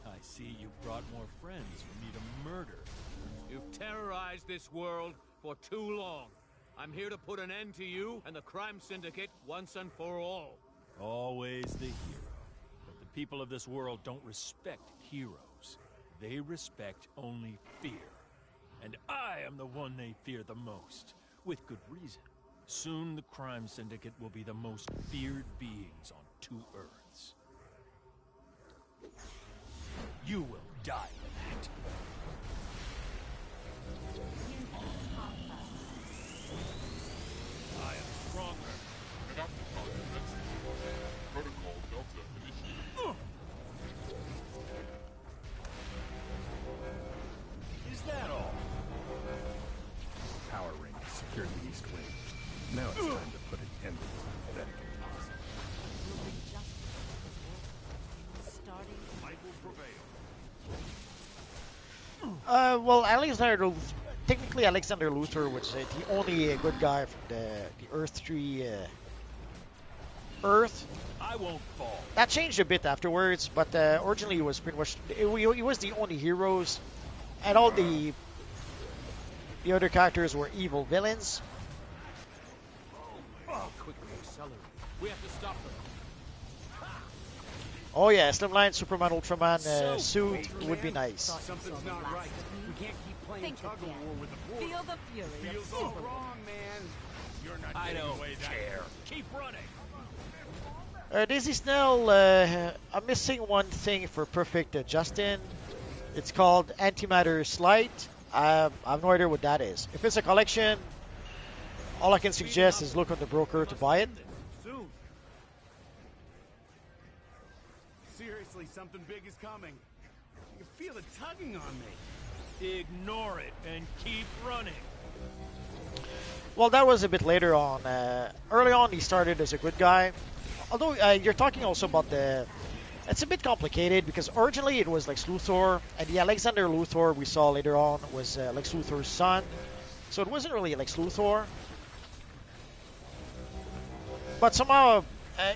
I see you brought more friends for me to murder. You've terrorized this world for too long. I'm here to put an end to you and the crime syndicate once and for all. Always the hero. But the people of this world don't respect heroes. They respect only fear. And I am the one they fear the most. With good reason. Soon the crime syndicate will be the most feared beings on 2 Earths. You will die for that. I am stronger. Panopticon defense systems protocol delta initiated. Well, technically Alexander Luthor was the only good guy from the Earth Tree Earth. I won't fall. That changed a bit afterwards, but originally he was pretty much he was the only heroes, and all the other characters were evil villains. Quickly accelerate. We have to stop them. Oh yeah, Slimline Superman Ultraman suit would be nice. Something's not right. We can't keep playing Think tug of again. war with the Force. Feel the fury of Feels all Superman. wrong, man. You're not I getting don't away that care. Keep running. Daisy Snell, I'm missing one thing for Perfect Justin. It's called Antimatter Slight. I have no idea what that is. If it's a collection, all I can suggest is look on the broker to buy it. Soon. Seriously, something big is coming. I can feel it tugging on me. Ignore it and keep running. Well, that was a bit later on. Early on, he started as a good guy. Although you're talking also about it's a bit complicated because originally it was Lex Luthor, and the Alexander Luthor we saw later on was Lex Luthor's son. So it wasn't really Lex Luthor. But somehow,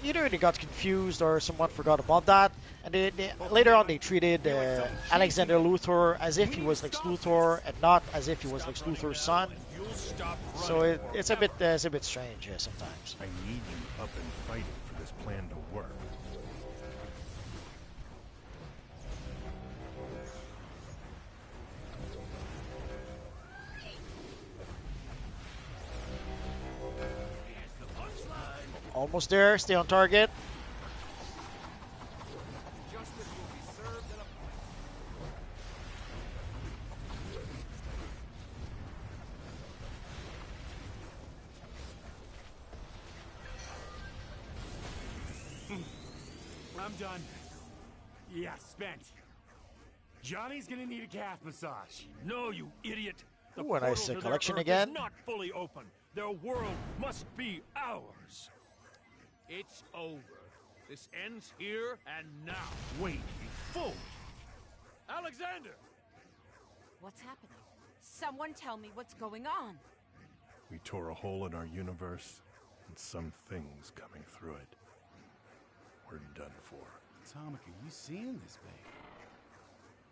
either they got confused or someone forgot about that. And later on they treated Alexander Luthor as if he was Lex Luthor and not as if he was Lex Luthor's son. So it's a bit strange sometimes. I need you up and fighting for this plan to work. Almost there. Stay on target. Justice will be served in a I'm done. Yeah, spent. Johnny's gonna need a calf massage. No, you idiot. The Ooh, a nice portal to their collection Earth again. is not fully open. Their world must be ours. It's over. This ends here and now. Wait, you fool! Alexander! What's happening? Someone tell me what's going on. We tore a hole in our universe, and some things coming through it. We're done for. Atomic, are you seeing this, babe?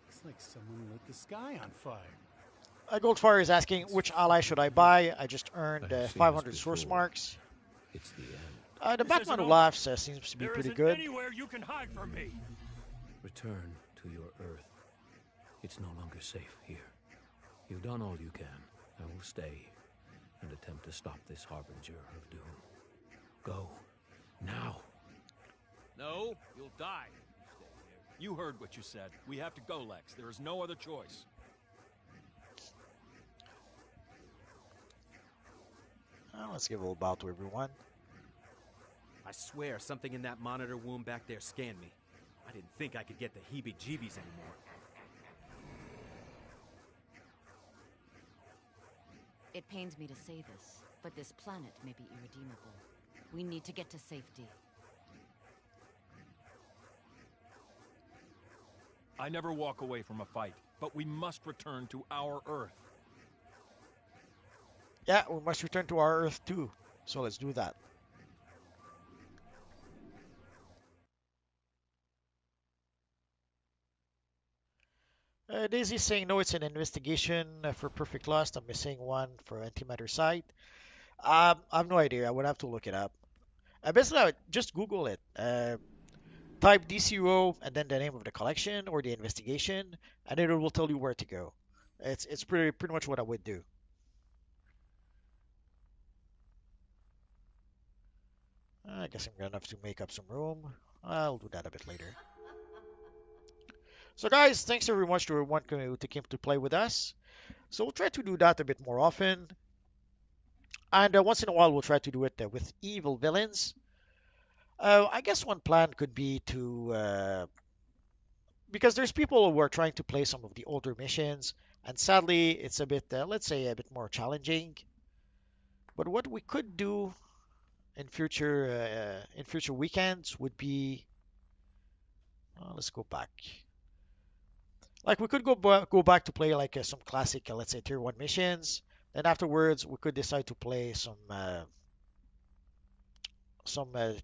Looks like someone lit the sky on fire. Goldfire is asking which ally should I buy. I just earned I've seen 500 this source before. marks. It's the end. The This Batman isn't Who over. Laughs seems to be There pretty isn't good. anywhere you can hide from me. Return to your Earth. It's no longer safe here. You've done all you can. I will stay and attempt to stop this harbinger of doom. Go. Now. No, you'll die if you stay here. You heard what you said. We have to go, Lex. There is no other choice. Let's give a little bow to everyone. I swear something in that monitor womb back there scanned me. I didn't think I could get the heebie-jeebies anymore. It pains me to say this, but this planet may be irredeemable. We need to get to safety. I never walk away from a fight, but we must return to our Earth. Yeah, we must return to our Earth too. So let's do that. Daisy's saying no, it's an investigation for Perfect Lust. I'm missing one for Antimatter Site. I have no idea. I would have to look it up. Basically, I would just Google it. Type DCUO and then the name of the collection or the investigation, and it will tell you where to go. It's pretty much what I would do. I guess I'm gonna have to make up some room. I'll do that a bit later. So guys, thanks very much to everyone who came to play with us. So we'll try to do that a bit more often. And once in a while we'll try to do it with evil villains. I guess one plan could be to... because there's people who are trying to play some of the older missions. And sadly, it's a bit, let's say, a bit more challenging. But what we could do in future weekends would be... let's go back. Like we could go back to play like some classic, let's say tier 1 missions. Then afterwards we could decide to play some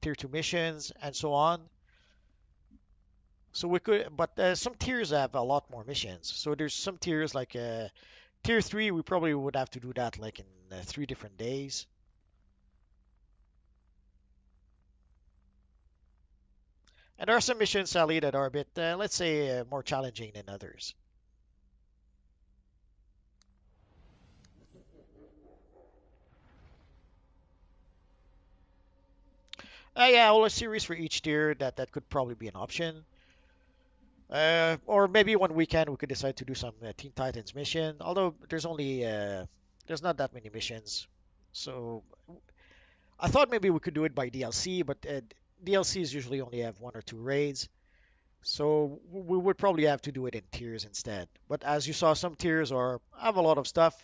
tier 2 missions and so on. So we could, but some tiers have a lot more missions. So there's some tiers like tier 3, we probably would have to do that like in 3 different days. And there are some missions, Sally, that are a bit, let's say, more challenging than others. Yeah, well, a series for each tier, that could probably be an option. Or maybe one weekend we could decide to do some Teen Titans mission. Although there's not that many missions, so I thought maybe we could do it by DLC, but DLCs usually only have 1 or 2 raids, so we would probably have to do it in tiers instead. But as you saw, some tiers are have a lot of stuff,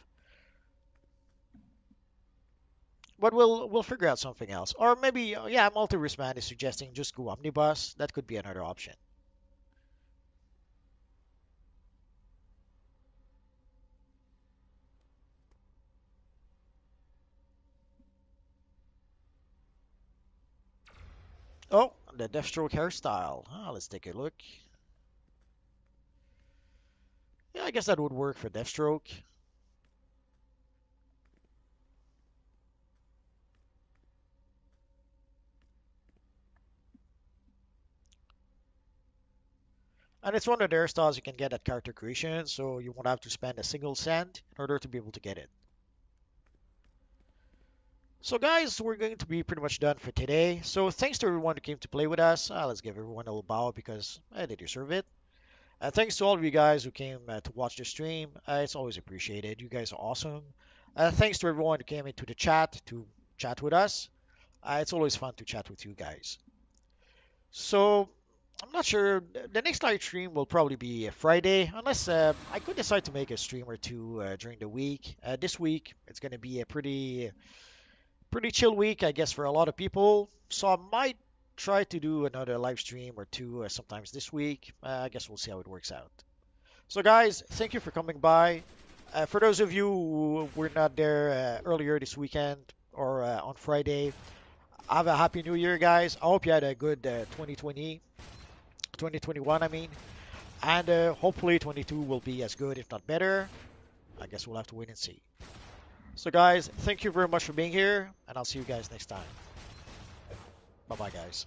but we'll figure out something else. Or maybe yeah, Multiverse Man is suggesting just go omnibus. That could be another option. Oh, the Deathstroke hairstyle. Let's take a look. Yeah, I guess that would work for Deathstroke. And it's one of the hairstyles you can get at character creation, so you won't have to spend a single cent in order to be able to get it. So guys, we're going to be pretty much done for today. So thanks to everyone who came to play with us. Let's give everyone a little bow because they deserve it. Thanks to all of you guys who came to watch the stream. It's always appreciated. You guys are awesome. Thanks to everyone who came into the chat to chat with us. It's always fun to chat with you guys. So I'm not sure. The next live stream will probably be Friday, unless I could decide to make a stream or two during the week. This week it's going to be a pretty chill week, I guess, for a lot of people. So I might try to do another live stream or two sometimes this week. I guess we'll see how it works out. So guys, thank you for coming by. For those of you who were not there earlier this weekend or on Friday, have a happy new year, guys. I hope you had a good 2021, I mean. And hopefully 22 will be as good, if not better. I guess we'll have to wait and see. So guys, thank you very much for being here, and I'll see you guys next time. Bye-bye, guys.